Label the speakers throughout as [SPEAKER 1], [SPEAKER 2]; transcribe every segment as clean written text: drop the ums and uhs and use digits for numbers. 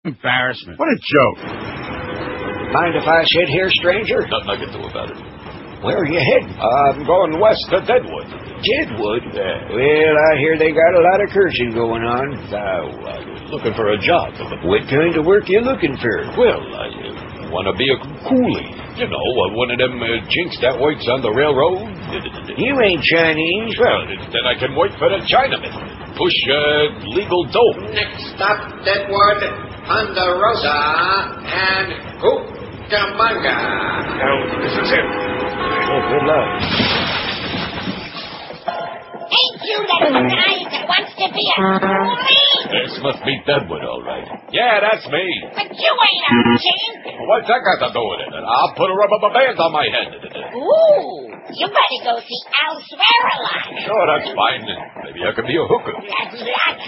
[SPEAKER 1] Embarrassment.
[SPEAKER 2] What a joke.
[SPEAKER 3] Mind if I sit here, stranger?
[SPEAKER 4] Nothing I can do about it.
[SPEAKER 3] Where are you heading?
[SPEAKER 4] I'm going west to Deadwood.
[SPEAKER 3] Deadwood?
[SPEAKER 4] Yeah.
[SPEAKER 3] Well, I hear they got a lot of cursing going on.
[SPEAKER 4] I'm looking for a job.
[SPEAKER 3] What kind of work you looking for?
[SPEAKER 4] Well, I want to be a coolie. You know, one of them jinks that works on the railroad.
[SPEAKER 3] You ain't Chinese.
[SPEAKER 4] Well, then I can work for the Chinamen. Push legal dough.
[SPEAKER 5] Next stop, Deadwood, Ponderosa, and Cucamonga.
[SPEAKER 4] Now, this is him.
[SPEAKER 3] Oh, good luck.
[SPEAKER 6] Ain't you the guy that wants to be a coolie?
[SPEAKER 4] This must be Deadwood, all right. Yeah, that's me.
[SPEAKER 6] But you ain't a chink.
[SPEAKER 4] What's that got to do with it? I'll put a rubber band on my head.
[SPEAKER 6] Ooh, you better go see Al Swear a lot.
[SPEAKER 4] Sure, that's fine. Maybe I could be a hooker.
[SPEAKER 6] That's right.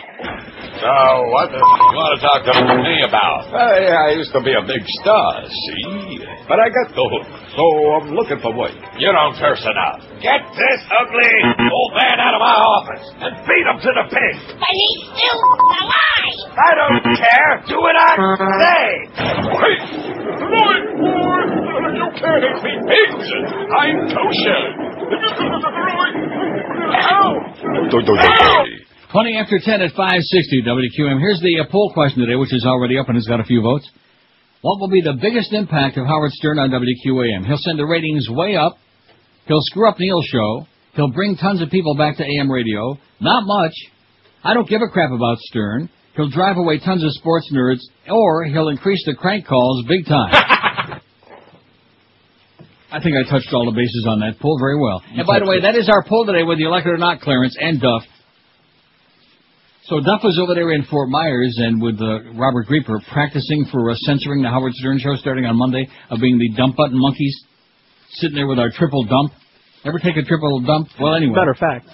[SPEAKER 4] So, what the you want to talk to me about? I used to be a big star, see? But I got the hook, so I'm looking for work. You don't curse enough. Get this ugly old man out of my office and beat him to the pig.
[SPEAKER 6] But he's still alive.
[SPEAKER 4] I don't care. Do what I say. Wait. Boy, you can't eat me pigs. I'm kosher. Ow!
[SPEAKER 1] 20 after 10 at 560 WQAM. Here's the poll question today, which is already up and has got a few votes. What will be the biggest impact of Howard Stern on WQAM? He'll send the ratings way up. He'll screw up Neil's show. He'll bring tons of people back to AM radio. Not much. I don't give a crap about Stern. He'll drive away tons of sports nerds, or he'll increase the crank calls big time. I think I touched all the bases on that poll very well. And by the way, that is our poll today, whether you like it or not, Clarence and Duff. So Duff was over there in Fort Myers and with Robert Greeper practicing for censoring the Howard Stern show starting on Monday of being the dump button monkeys, sitting there with our triple dump. Ever take a triple dump? Well, anyway.
[SPEAKER 7] Matter of fact.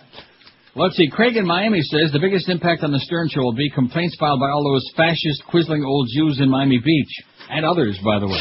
[SPEAKER 1] Let's see. Craig in Miami says the biggest impact on the Stern show will be complaints filed by all those fascist, quizzling old Jews in Miami Beach. And others, by the way.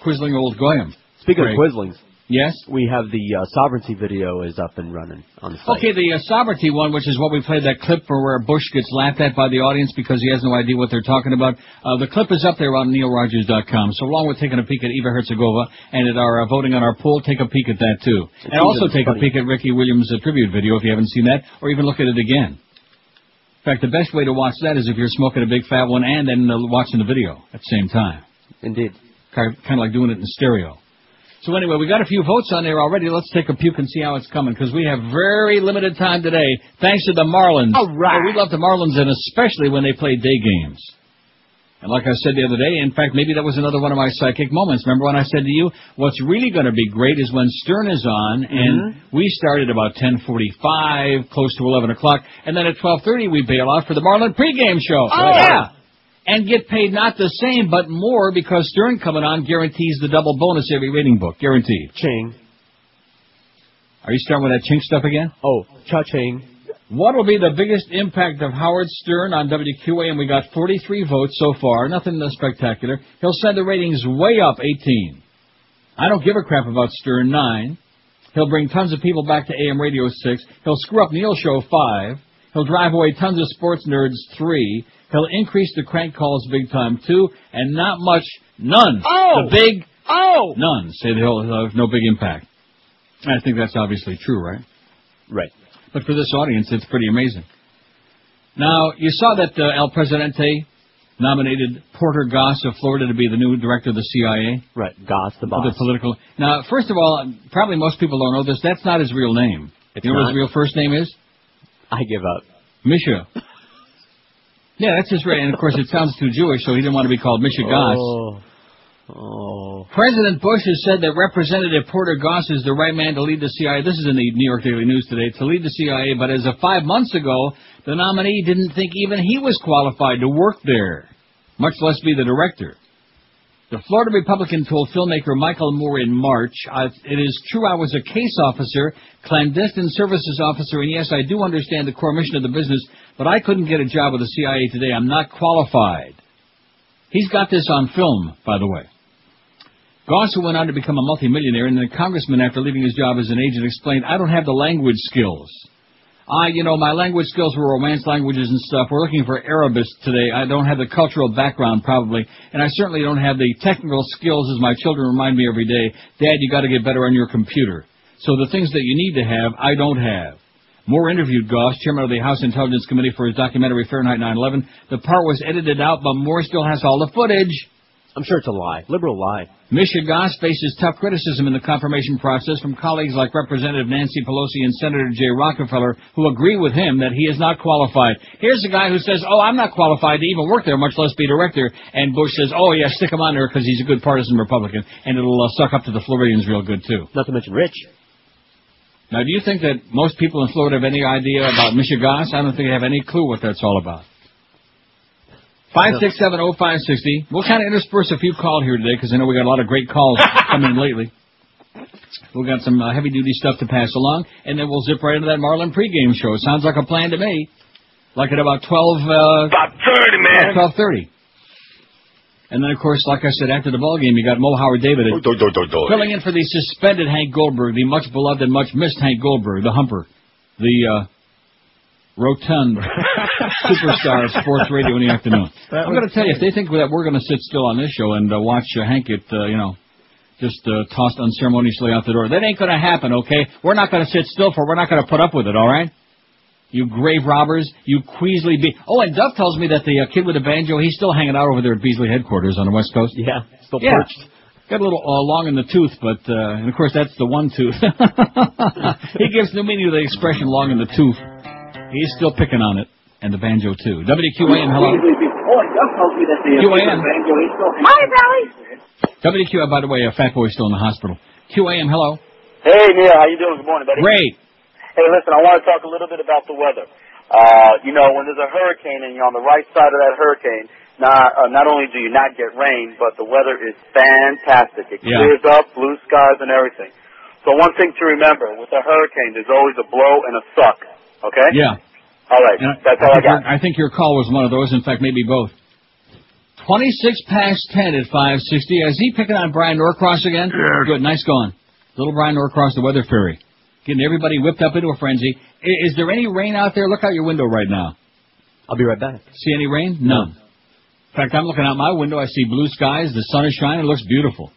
[SPEAKER 1] Quizzling old Goyim.
[SPEAKER 7] Speaking
[SPEAKER 1] Craig.
[SPEAKER 7] of quizzlings.
[SPEAKER 1] Yes?
[SPEAKER 7] We have the sovereignty video is up and running on the site.
[SPEAKER 1] Okay, the sovereignty one, which is what we played that clip for where Bush gets laughed at by the audience because he has no idea what they're talking about. The clip is up there on neilrogers.com. So along with taking a peek at Eva Herzegovina and at our voting on our poll, take a peek at that too. And also take a peek at Ricky Williams' tribute video if you haven't seen that, or even look at it again. In fact, the best way to watch that is if you're smoking a big fat one and then watching the video at the same time.
[SPEAKER 7] Indeed.
[SPEAKER 1] Kind of like doing it in stereo. So anyway, we got a few votes on there already. Let's take a puke and see how it's coming, because we have very limited time today, thanks to the Marlins.
[SPEAKER 7] All right.
[SPEAKER 1] We love the Marlins, and especially when they play day games. And like I said the other day, in fact, maybe that was another one of my psychic moments. Remember when I said to you, what's really going to be great is when Stern is on, and we start at about 10:45, close to 11 o'clock, and then at 12:30 we bail out for the Marlin pregame show.
[SPEAKER 7] Oh,
[SPEAKER 1] yeah. And get paid not the same, but more, because Stern coming on guarantees the double bonus every rating book. Guaranteed.
[SPEAKER 7] Ching.
[SPEAKER 1] Are you starting with that chink stuff again?
[SPEAKER 7] Oh, cha-ching.
[SPEAKER 1] What will be the biggest impact of Howard Stern on WQAM? We got 43 votes so far. Nothing spectacular. He'll send the ratings way up, 18. I don't give a crap about Stern, 9. He'll bring tons of people back to AM radio, 6. He'll screw up Neil's show, 5. He'll drive away tons of sports nerds, 3. He'll increase the crank calls big time, 2, and not much, none.
[SPEAKER 7] Oh!
[SPEAKER 1] The big,
[SPEAKER 7] none.
[SPEAKER 1] Say he'll have no big impact. I think that's obviously true, right?
[SPEAKER 7] Right.
[SPEAKER 1] But for this audience, it's pretty amazing. Now, you saw that El Presidente nominated Porter Goss of Florida to be the new director of the CIA.
[SPEAKER 7] Right, Goss, the boss.
[SPEAKER 1] The political. Now, first of all, probably most people don't know this. That's not his real name. You know what his real first name is?
[SPEAKER 7] I give up.
[SPEAKER 1] Misha. Yeah, that's his right. And, of course, it sounds too Jewish, so he didn't want to be called Misha Goss. President Bush has said that Representative Porter Goss is the right man to lead the CIA. This is in the New York Daily News today, to lead the CIA. But as of 5 months ago, the nominee didn't think even he was qualified to work there, much less be the director. The Florida Republican told filmmaker Michael Moore in March, it is true I was a case officer, clandestine services officer, and yes, I do understand the core mission of the business, but I couldn't get a job with the CIA today. I'm not qualified. He's got this on film, by the way. Goss, who went on to become a multimillionaire and then a congressman after leaving his job as an agent, explained, I don't have the language skills. My language skills were romance languages and stuff. We're looking for Arabists today. I don't have the cultural background, probably, and I certainly don't have the technical skills, as my children remind me every day. Dad, you got to get better on your computer. So the things that you need to have, I don't have. Moore interviewed Goss, chairman of the House Intelligence Committee, for his documentary Fahrenheit 9/11. The part was edited out, but Moore still has all the footage.
[SPEAKER 7] I'm sure it's a lie. Liberal lie.
[SPEAKER 1] Misha Goss faces tough criticism in the confirmation process from colleagues like Representative Nancy Pelosi and Senator Jay Rockefeller, who agree with him that he is not qualified. Here's a guy who says, I'm not qualified to even work there, much less be director. And Bush says, yeah, stick him on there because he's a good partisan Republican, and it'll suck up to the Floridians real good, too.
[SPEAKER 7] Not to mention Rich.
[SPEAKER 1] Now, do you think that most people in Florida have any idea about Misha Goss? I don't think they have any clue what that's all about. 5670560. We'll kind of intersperse a few calls here today because I know we got a lot of great calls coming in lately. We've got some heavy-duty stuff to pass along, and then we'll zip right into that Marlin pregame show. It sounds like a plan to me. Like at about 12...
[SPEAKER 3] about 30, man.
[SPEAKER 1] 12:30. And then, of course, like I said, after the ball game, you got Mo Howard David filling in for the suspended Hank Goldberg, the much-beloved and much-missed Hank Goldberg, the humper, the rotund superstar of sports radio in the afternoon. I'm going to tell you, if they think that we're going to sit still on this show and watch Hank get, just tossed unceremoniously out the door, that ain't going to happen, okay? We're not going to sit still for it. We're not going to put up with it, all right? You grave robbers, you Queasley and Duff tells me that the kid with the banjo, he's still hanging out over there at Beasley headquarters on the West Coast.
[SPEAKER 7] Yeah, still perched.
[SPEAKER 1] Got a little long in the tooth, but, and of course that's the one tooth. He gives new meaning to the expression long in the tooth. He's still picking on it, and the banjo too. WQAM, hello. QAM.
[SPEAKER 6] Hi, Valley.
[SPEAKER 1] WQAM, by the way, Fat Boy's still in the hospital. QAM, hello.
[SPEAKER 2] Hey, Neil, how you doing? Good morning, buddy.
[SPEAKER 1] Great.
[SPEAKER 2] Hey, listen, I want to talk a little bit about the weather. When there's a hurricane and you're on the right side of that hurricane, not only do you not get rain, but the weather is fantastic. It clears up, blue skies and everything. So one thing to remember, with a hurricane, there's always a blow and a suck, okay?
[SPEAKER 1] Yeah.
[SPEAKER 2] All right, that's all I got.
[SPEAKER 1] I think your call was one of those. In fact, maybe both. 26 past 10 at 560. Is he picking on Brian Norcross again? Yeah. Good, nice going. Little Brian Norcross, the weather fairy. Getting everybody whipped up into a frenzy. Is there any rain out there? Look out your window right now.
[SPEAKER 7] I'll be right back.
[SPEAKER 1] See any rain? None. In fact, I'm looking out my window. I see blue skies. The sun is shining. It looks beautiful.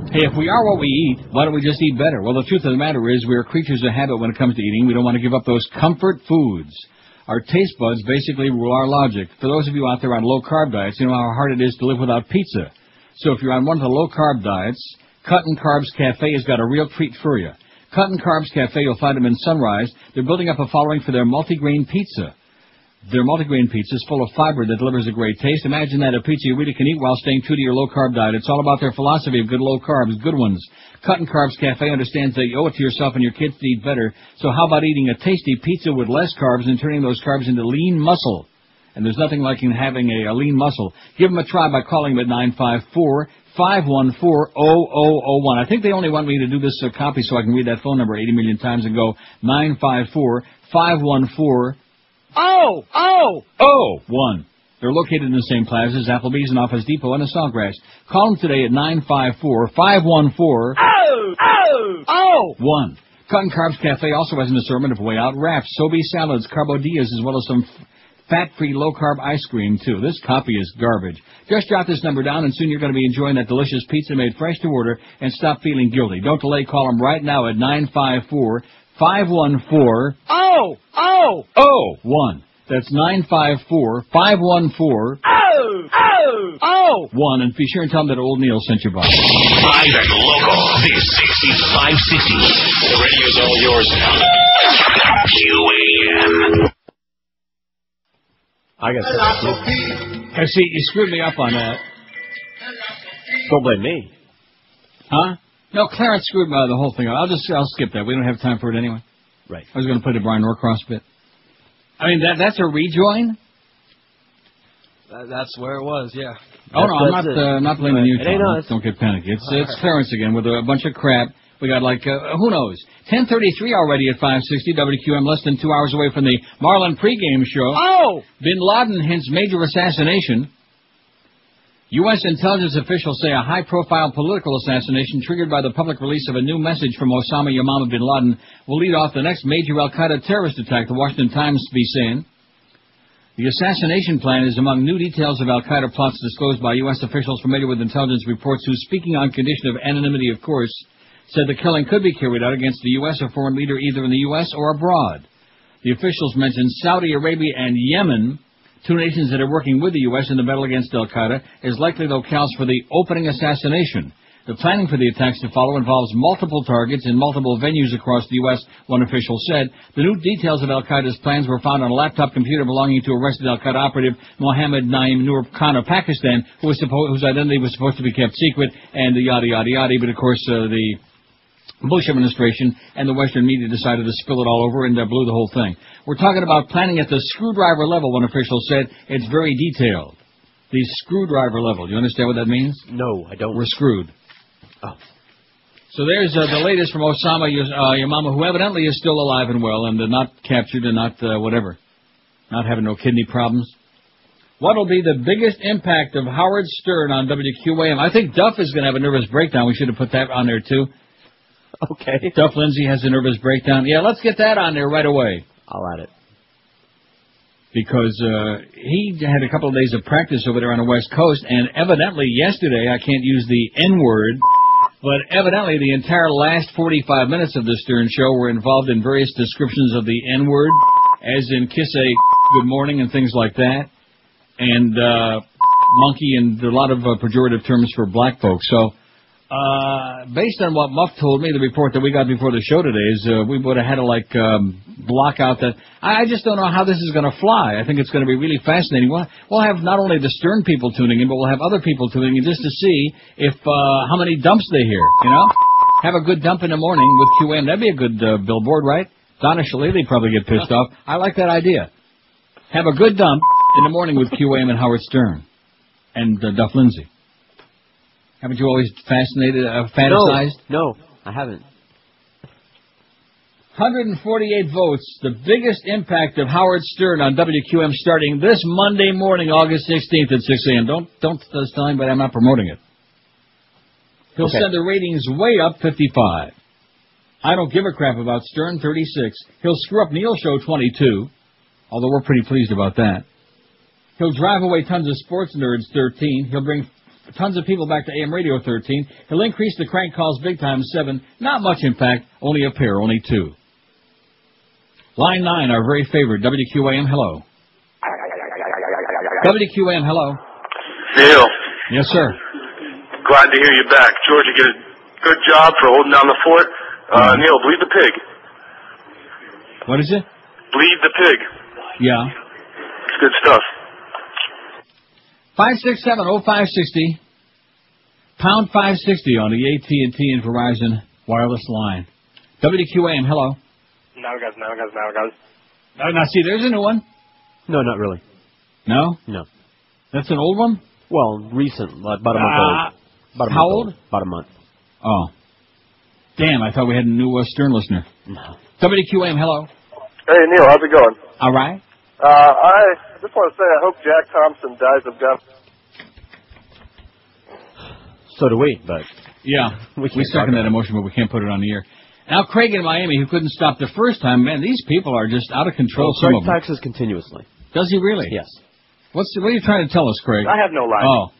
[SPEAKER 1] Hey, if we are what we eat, why don't we just eat better? Well, the truth of the matter is we are creatures of habit when it comes to eating. We don't want to give up those comfort foods. Our taste buds basically rule our logic. For those of you out there on low-carb diets, you know how hard it is to live without pizza. So if you're on one of the low-carb diets, Cuttin' Carbs Cafe has got a real treat for you. Cuttin' Carbs Cafe, you'll find them in Sunrise. They're building up a following for their multigrain pizza. Their multigrain pizza is full of fiber that delivers a great taste. Imagine that, a pizza you really can eat while staying true to your low-carb diet. It's all about their philosophy of good low carbs, good ones. Cuttin' Carbs Cafe understands that you owe it to yourself and your kids to eat better. So how about eating a tasty pizza with less carbs and turning those carbs into lean muscle? And there's nothing like having a lean muscle. Give them a try by calling them at 954-514-0001. I think they only want me to do this copy so I can read that phone number 80 million times and go 954-514-01. They're located in the same plaza as Applebee's and Office Depot and the Sawgrass. Call them today at 954-514-01. Cuttin' Carbs Cafe also has an assortment of way-out wraps, Sobe salads, carbodias, as well as some fat-free low-carb ice cream, too. This copy is garbage. Just jot this number down, and soon you're going to be enjoying that delicious pizza made fresh to order and stop feeling guilty. Don't delay. Call them right now at 954-514-01. That's 954-514-01. And be sure and tell them that old Neil sent you by.
[SPEAKER 8] Live and local. This is 560. The radio's all yours now. QAM.
[SPEAKER 7] I got something.
[SPEAKER 1] I see, you screwed me up on that.
[SPEAKER 7] Don't blame me.
[SPEAKER 1] Huh? No, Clarence screwed the whole thing up. I'll skip that. We don't have time for it anyway.
[SPEAKER 7] Right.
[SPEAKER 1] I was going to play the Brian Norcross bit. I mean, that's a rejoin?
[SPEAKER 9] That's where it was, yeah.
[SPEAKER 1] Oh, no, I'm not blaming you, Tom.
[SPEAKER 7] It ain't us.
[SPEAKER 1] Don't get panicked. It's Clarence again with a bunch of crap. We got who knows? 10:33 already at 560 WQAM, less than 2 hours away from the Marlin pregame show.
[SPEAKER 6] Oh!
[SPEAKER 1] Bin Laden hints major assassination. U.S. intelligence officials say a high-profile political assassination triggered by the public release of a new message from Osama bin Laden will lead off the next major Al-Qaeda terrorist attack, the Washington Times be saying. The assassination plan is among new details of Al-Qaeda plots disclosed by U.S. officials familiar with intelligence reports who, speaking on condition of anonymity, of course, said the killing could be carried out against the U.S. or foreign leader either in the U.S. or abroad. The officials mentioned Saudi Arabia and Yemen, two nations that are working with the U.S. in the battle against Al-Qaeda, is likely locales for the opening assassination. The planning for the attacks to follow involves multiple targets in multiple venues across the U.S., one official said. The new details of Al-Qaeda's plans were found on a laptop computer belonging to arrested Al-Qaeda operative Mohammed Naeem Noor Khan of Pakistan, whose identity was supposed to be kept secret, and yada, yada, yada. But, of course, the Bush administration and the Western media decided to spill it all over and blew the whole thing. We're talking about planning at the screwdriver level, one official said. It's very detailed. The screwdriver level. Do you understand what that means?
[SPEAKER 7] No, I don't.
[SPEAKER 1] We're screwed.
[SPEAKER 7] Oh.
[SPEAKER 1] So there's the latest from Osama Yamama, who evidently is still alive and well and not captured and not not having no kidney problems. What will be the biggest impact of Howard Stern on WQAM? I think Duff is going to have a nervous breakdown. We should have put that on there, too.
[SPEAKER 7] Okay.
[SPEAKER 1] Duff Lindsay has a nervous breakdown. Yeah, let's get that on there right away.
[SPEAKER 7] I'll add it.
[SPEAKER 1] Because he had a couple of days of practice over there on the West Coast, and evidently yesterday, I can't use the N-word, but evidently the entire last 45 minutes of the Stern Show were involved in various descriptions of the N-word, as in kiss a good morning and things like that, and monkey and a lot of pejorative terms for black folks. So, based on what Muff told me, the report that we got before the show today is we would have had to block out that. I just don't know how this is going to fly. I think it's going to be really fascinating. We'll have not only the Stern people tuning in, but we'll have other people tuning in just to see if how many dumps they hear. You know, have a good dump in the morning with QM. That'd be a good billboard, right? Donna Shalili probably get pissed off. I like that idea. Have a good dump in the morning with QM and Howard Stern and Duff Lindsay. Haven't you always fantasized?
[SPEAKER 7] No, I haven't.
[SPEAKER 1] 148 votes, the biggest impact of Howard Stern on WQM starting this Monday morning, August 16th at 6 a.m. Don't tell anybody I'm not promoting it. He'll send the ratings way up 55. I don't give a crap about Stern, 36. He'll screw up Neil Show, 22, although we're pretty pleased about that. He'll drive away tons of sports nerds, 13. He'll bring tons of people back to AM Radio, 13. He'll increase the crank calls big time, 7. Not much impact, only a pair, only 2. Line 9, our very favorite, WQAM, hello. WQAM, hello.
[SPEAKER 3] Neil.
[SPEAKER 1] Yes, sir.
[SPEAKER 3] Glad to hear you back. George, you did a good job for holding down the fort. Neil, bleed the pig.
[SPEAKER 1] What is it?
[SPEAKER 3] Bleed the pig.
[SPEAKER 1] Yeah.
[SPEAKER 3] It's good stuff.
[SPEAKER 1] 567-0560, pound 560 on the AT&T and Verizon wireless line. WQAM, hello.
[SPEAKER 3] Now, guys.
[SPEAKER 1] Now, see, there's a new one.
[SPEAKER 7] No, not really.
[SPEAKER 1] No?
[SPEAKER 7] No.
[SPEAKER 1] That's an old one?
[SPEAKER 7] Well, recent, about a month old.
[SPEAKER 1] How old?
[SPEAKER 7] About a month.
[SPEAKER 1] Oh. Damn, I thought we had a new Stern listener.
[SPEAKER 7] No.
[SPEAKER 1] WQAM, hello.
[SPEAKER 2] Hey, Neil, how's it going?
[SPEAKER 1] All right.
[SPEAKER 2] I just want to say I hope Jack Thompson dies of gun.
[SPEAKER 7] So do we, but...
[SPEAKER 1] Yeah, we second that emotion, but we can't put it on the air. Now, Craig in Miami, who couldn't stop the first time, man, these people are just out of control.
[SPEAKER 7] Craig taxes continuously.
[SPEAKER 1] Does he really?
[SPEAKER 7] Yes.
[SPEAKER 1] What are you trying to tell us, Craig?
[SPEAKER 2] I have no line.
[SPEAKER 1] Oh.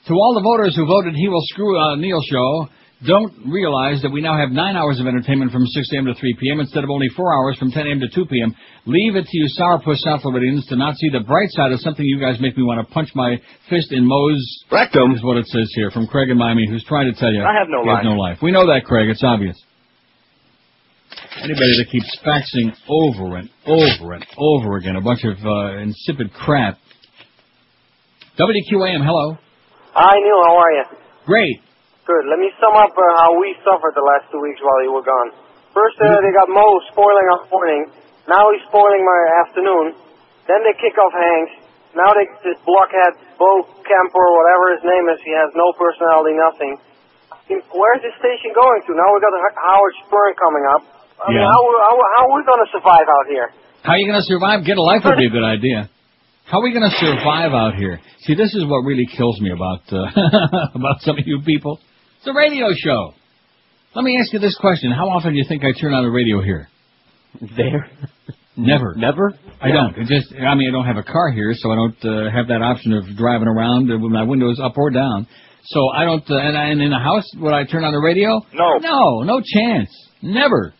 [SPEAKER 1] To all the voters who voted he will screw Neil show, don't realize that we now have 9 hours of entertainment from 6 a.m. to 3 p.m. instead of only 4 hours from 10 a.m. to 2 p.m. Leave it to you sourpuss South Floridians to not see the bright side of something you guys make me want to punch my fist in Moe's rectum, is what it says here from Craig in Miami, who's trying to tell you
[SPEAKER 2] I have no life.
[SPEAKER 1] No life. We know that, Craig. It's obvious. Anybody that keeps faxing over and over and over again a bunch of insipid crap. WQAM, hello.
[SPEAKER 9] Hi, Neil. How are you?
[SPEAKER 1] Great.
[SPEAKER 9] Good. Let me sum up how we suffered the last 2 weeks while you were gone. First, they got Mo spoiling our morning. Now he's spoiling my afternoon. Then they kick off Hank. Now they this blockhead Bo Kemper, whatever his name is. He has no personality, nothing. I mean, where's this station going to? Now we got Howard Stern coming up. I mean, how are we going to survive out here?
[SPEAKER 1] How are you going to survive? Get a life would be a good idea. How are we going to survive out here? See, this is what really kills me about about some of you people. It's a radio show. Let me ask you this question. How often do you think I turn on the radio here?
[SPEAKER 7] There?
[SPEAKER 1] Never.
[SPEAKER 7] Never?
[SPEAKER 1] I don't. I don't have a car here, so I don't have that option of driving around with my windows up or down. So I don't, and in the house, would I turn on the radio?
[SPEAKER 2] No.
[SPEAKER 1] No chance. Never.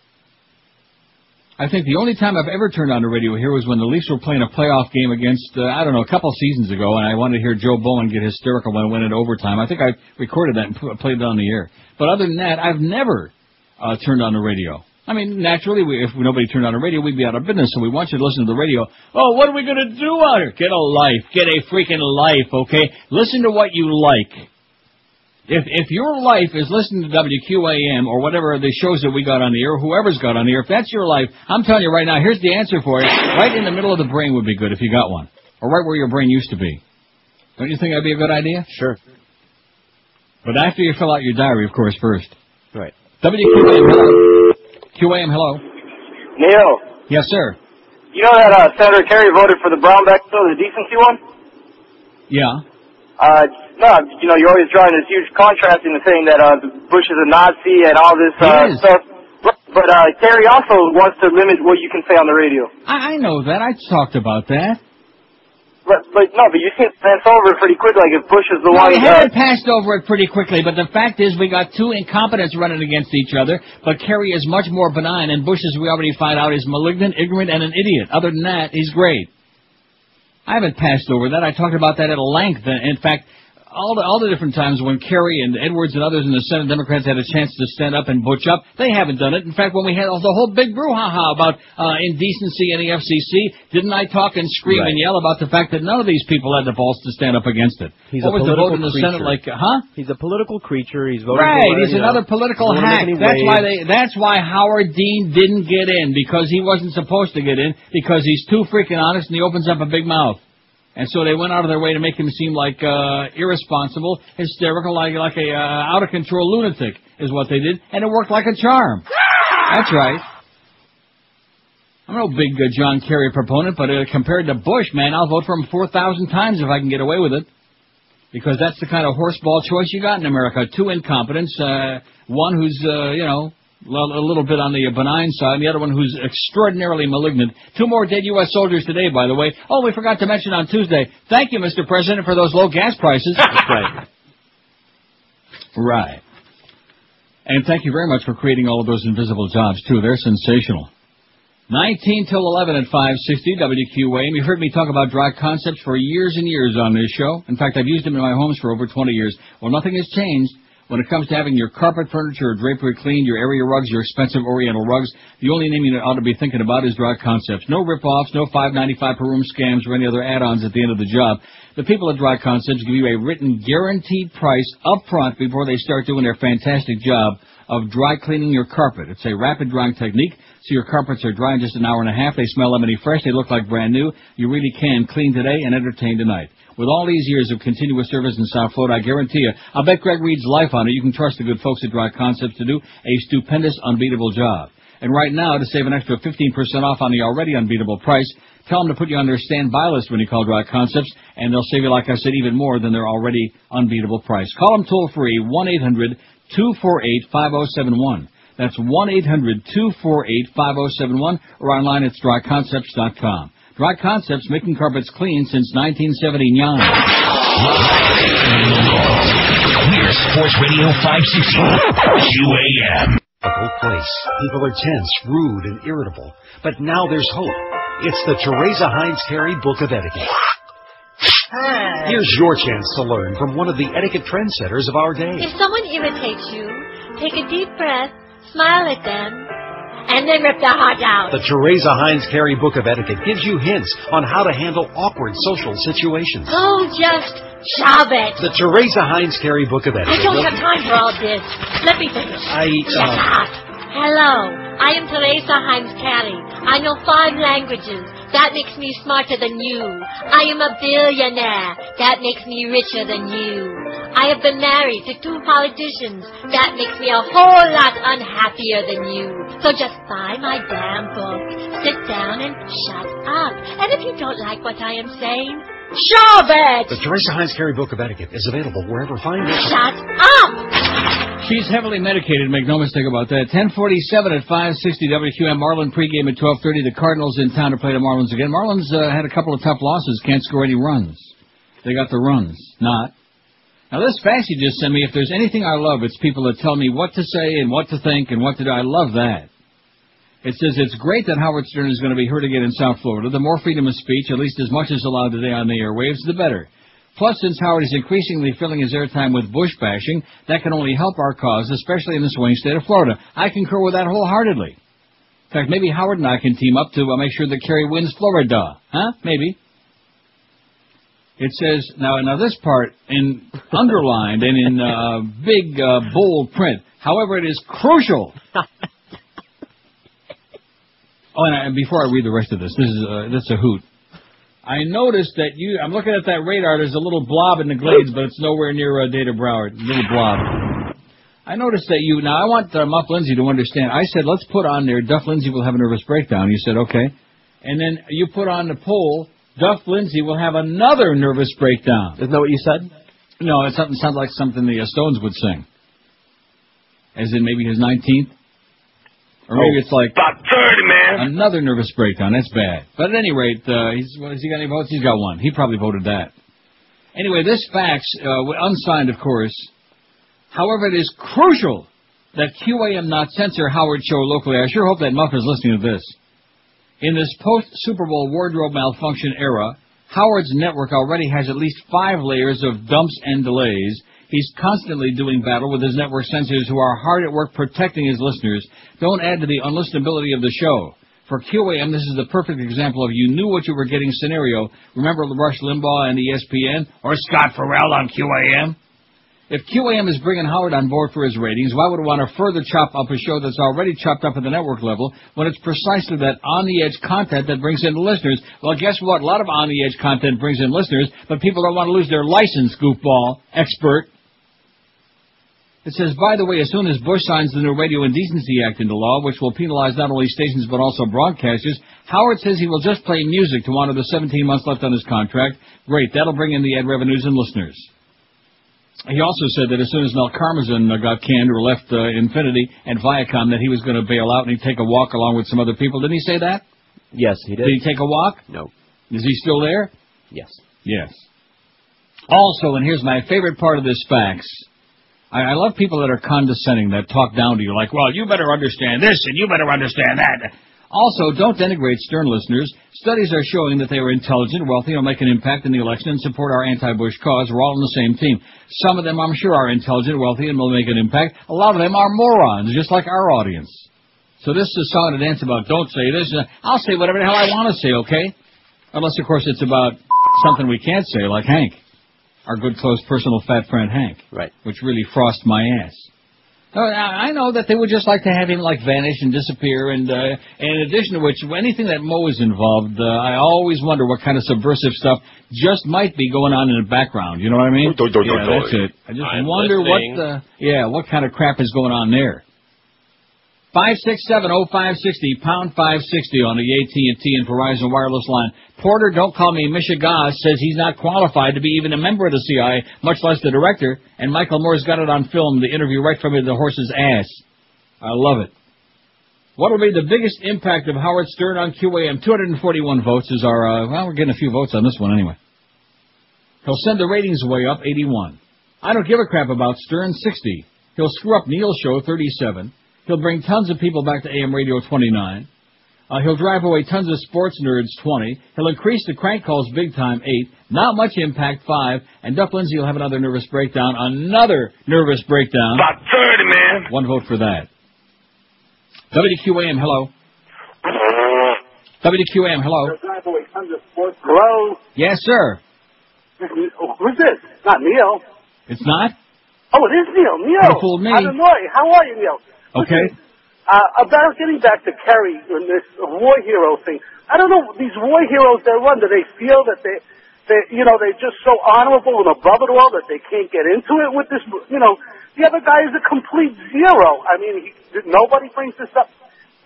[SPEAKER 1] I think the only time I've ever turned on the radio here was when the Leafs were playing a playoff game against, a couple seasons ago, and I wanted to hear Joe Bowen get hysterical when it went into overtime. I think I recorded that and played it on the air. But other than that, I've never turned on the radio. I mean, naturally, if nobody turned on the radio, we'd be out of business, so we want you to listen to the radio. Oh, what are we going to do out here? Get a life. Get a freaking life, okay? Listen to what you like. If your life is listening to WQAM or whatever the shows that we got on the air, whoever's got on the air, if that's your life, I'm telling you right now, here's the answer for you. Right in the middle of the brain would be good if you got one. Or right where your brain used to be. Don't you think that'd be a good idea?
[SPEAKER 7] Sure.
[SPEAKER 1] But after you fill out your diary, of course, first.
[SPEAKER 7] Right.
[SPEAKER 1] WQAM, hello. QAM, hello.
[SPEAKER 9] Neil.
[SPEAKER 1] Yes, sir.
[SPEAKER 9] You know that Senator Kerry voted for the Brownback bill, the decency one?
[SPEAKER 1] Yeah.
[SPEAKER 9] No, you're always drawing this huge contrast into saying that Bush is a Nazi and all this stuff. But Kerry also wants to limit what you can say on the radio.
[SPEAKER 1] I know that. I talked about that.
[SPEAKER 9] But you seem to pass over it pretty quick, like if Bush is the one...
[SPEAKER 1] We haven't passed over it pretty quickly, but the fact is we got two incompetents running against each other, but Kerry is much more benign, and Bush, as we already find out, is malignant, ignorant, and an idiot. Other than that, he's great. I haven't passed over that. I talked about that at length. In fact, all the different times when Kerry and Edwards and others in the Senate Democrats had a chance to stand up and butch up, they haven't done it. In fact, when we had the whole big brouhaha about indecency in the FCC, didn't I talk and scream and yell about the fact that none of these people had the balls to stand up against it? What was the vote in the Senate like?
[SPEAKER 7] He's a political creature. He's voting
[SPEAKER 1] he's another political hack. That's why Howard Dean didn't get in, because he wasn't supposed to get in, because he's too freaking honest and he opens up a big mouth. And so they went out of their way to make him seem like irresponsible, hysterical, like a out-of-control lunatic is what they did, and it worked like a charm. That's right. I'm no big John Kerry proponent, but compared to Bush, man, I'll vote for him 4,000 times if I can get away with it. Because that's the kind of horseball choice you got in America. Two incompetents, one who's, a little bit on the benign side, and the other one who's extraordinarily malignant. 2 more dead U.S. soldiers today, by the way. Oh, we forgot to mention on Tuesday, thank you, Mr. President, for those low gas prices. That's right. Right. And thank you very much for creating all of those invisible jobs, too. They're sensational. 19 till 11 at 560 WQAM. You've heard me talk about dry concepts for years and years on this show. In fact, I've used them in my homes for over 20 years. Well, nothing has changed. When it comes to having your carpet, furniture, or drapery cleaned, your area rugs, your expensive Oriental rugs, the only name you ought to be thinking about is Dry Concepts. No rip-offs, no $5.95 per room scams, or any other add-ons at the end of the job. The people at Dry Concepts give you a written guaranteed price up front before they start doing their fantastic job of dry cleaning your carpet. It's a rapid drying technique, so your carpets are dry in just an hour and a half. They smell lemony fresh. They look like brand new. You really can clean today and entertain tonight. With all these years of continuous service in South Florida, I guarantee you, I'll bet Greg Reed's life on it. You can trust the good folks at Dry Concepts to do a stupendous, unbeatable job. And right now, to save an extra 15% off on the already unbeatable price, tell them to put you on their standby list when you call Dry Concepts, and they'll save you, like I said, even more than their already unbeatable price. Call them toll-free, 1-800-248-5071. That's 1-800-248-5071, or online at dryconcepts.com. Dry Concepts, making carpets clean since 1979.
[SPEAKER 8] We're Sports Radio 560 QAM.
[SPEAKER 10] A whole place. People are tense, rude, and irritable. But now there's hope. It's the Teresa Heinz Carey Book of Etiquette. Here's your chance to learn from one of the etiquette trendsetters of our day.
[SPEAKER 11] If someone irritates you, take a deep breath, smile at them, and then rip their heart out.
[SPEAKER 10] The Teresa Heinz Carey Book of Etiquette gives you hints on how to handle awkward social situations.
[SPEAKER 11] Oh, just shove it.
[SPEAKER 10] The Teresa Heinz Carey Book of Etiquette.
[SPEAKER 11] I don't have time for all this. Let me finish. Shut up. Hello, I am Teresa Heinz Carey. I know 5 languages. That makes me smarter than you. I am a billionaire. That makes me richer than you. I have been married to 2 politicians. That makes me a whole lot unhappier than you. So just buy my damn book. sit down and shut up. And if you don't like what I am saying, shove it!
[SPEAKER 10] The Teresa Heinz Carey Book of Etiquette is available wherever fine books.
[SPEAKER 11] Shut up!
[SPEAKER 1] She's heavily medicated, make no mistake about that. 10:47 at 560 WQAM. Marlin pregame at 12:30. The Cardinals in town to play the Marlins again. Marlins had a couple of tough losses. Can't score any runs. They got the runs. Not. Now, this fax you just sent me, if there's anything I love, it's people that tell me what to say and what to think and what to do. I love that. It says it's great that Howard Stern is going to be heard again in South Florida. The more freedom of speech, at least as much as allowed today on the airwaves, the better. Plus, since Howard is increasingly filling his airtime with Bush bashing, that can only help our cause, especially in the swing state of Florida. I concur with that wholeheartedly. In fact, maybe Howard and I can team up to make sure that Kerry wins Florida. Huh? Maybe. It says, now this part, in underlined and in big, bold print. However, it is crucial. Oh, and before I read the rest of this, that's a hoot. I noticed that I'm looking at that radar, there's a little blob in the glades, but it's nowhere near Data Broward. Little blob. I noticed that now I want Muff Lindsay to understand. I said, let's put on there, Duff Lindsay will have a nervous breakdown. You said, okay. And then you put on the poll, Duff Lindsay will have another nervous breakdown.
[SPEAKER 7] Isn't that what you said?
[SPEAKER 1] No, it sounds like something the Stones would sing. As in maybe his 19th. Or maybe it's like
[SPEAKER 3] about 30, man.
[SPEAKER 1] Another nervous breakdown. That's bad. But at any rate, has he got any votes? He's got one. He probably voted that. Anyway, this fax, unsigned, of course. However, it is crucial that QAM not censor Howard's show locally. I sure hope that Muff is listening to this. In this post-Super Bowl wardrobe malfunction era, Howard's network already has at least 5 layers of dumps and delays. He's constantly doing battle with his network censors who are hard at work protecting his listeners. Don't add to the unlistenability of the show. For QAM, this is the perfect example of you knew what you were getting scenario. Remember Rush Limbaugh and ESPN? Or Scott Farrell on QAM? If QAM is bringing Howard on board for his ratings, why would it want to further chop up a show that's already chopped up at the network level when it's precisely that on-the-edge content that brings in the listeners? Well, guess what? A lot of on-the-edge content brings in listeners, but people don't want to lose their license, goofball, expert. It says, by the way, as soon as Bush signs the new Radio Indecency Act into law, which will penalize not only stations but also broadcasters, Howard says he will just play music to honor the 17 months left on his contract. Great, that'll bring in the ad revenues and listeners. He also said that as soon as Mel Karmazin got canned or left Infinity and Viacom, that he was going to bail out and he'd take a walk along with some other people. Didn't he say that?
[SPEAKER 7] Yes, he did.
[SPEAKER 1] Did he take a walk?
[SPEAKER 7] No.
[SPEAKER 1] Is he still there?
[SPEAKER 7] Yes.
[SPEAKER 1] Yes. Also, and here's my favorite part of this fax, I love people that are condescending, that talk down to you, like, well, you better understand this and you better understand that. Also, don't denigrate Stern listeners. Studies are showing that they are intelligent, wealthy, will make an impact in the election and support our anti-Bush cause. We're all on the same team. Some of them, I'm sure, are intelligent, wealthy, and will make an impact. A lot of them are morons, just like our audience. So this is a song to dance about. Don't say this. I'll say whatever the hell I want to say, okay? Unless, of course, it's about something we can't say, like Hank. Our good, close, personal fat friend Hank.
[SPEAKER 7] Right. Which
[SPEAKER 1] really frost my ass. I know that they would just like to have him, vanish and disappear, and in addition to which, anything that Mo is involved, I always wonder what kind of subversive stuff just might be going on in the background, you know what I mean? Yeah, that's it. I just wonder what kind of crap is going on there. 567-0560, pound 560 on the AT&T and Verizon wireless line. Porter, don't call me Misha Goss, says he's not qualified to be even a member of the CIA, much less the director, and Michael Moore's got it on film, the interview right from the horse's ass. I love it. What will be the biggest impact of Howard Stern on QAM? 241 votes is our, we're getting a few votes on this one anyway. He'll send the ratings way up, 81. I don't give a crap about Stern, 60. He'll screw up Neil's show, 37. He'll bring tons of people back to AM radio, 29. He'll drive away tons of sports nerds, 20. He'll increase the crank calls big time, 8. Not much impact, 5. And Duff Lindsay will have another nervous breakdown. Another nervous breakdown.
[SPEAKER 3] About 30, man.
[SPEAKER 1] 1 vote for that. WQAM, hello. WQAM, hello.
[SPEAKER 12] Hello?
[SPEAKER 1] Yes, sir.
[SPEAKER 12] Who's this? Not Neil.
[SPEAKER 1] It's not?
[SPEAKER 12] Oh, it is Neil. Neil.
[SPEAKER 1] You fooled me.
[SPEAKER 12] Illinois. How are you, Neil?
[SPEAKER 1] Okay.
[SPEAKER 12] Listen, about getting back to Kerry and this war hero thing, I don't know, these war heroes they run, do they feel that they're just so honorable and above it all that they can't get into it with this, the other guy is a complete zero. I mean, nobody brings this up.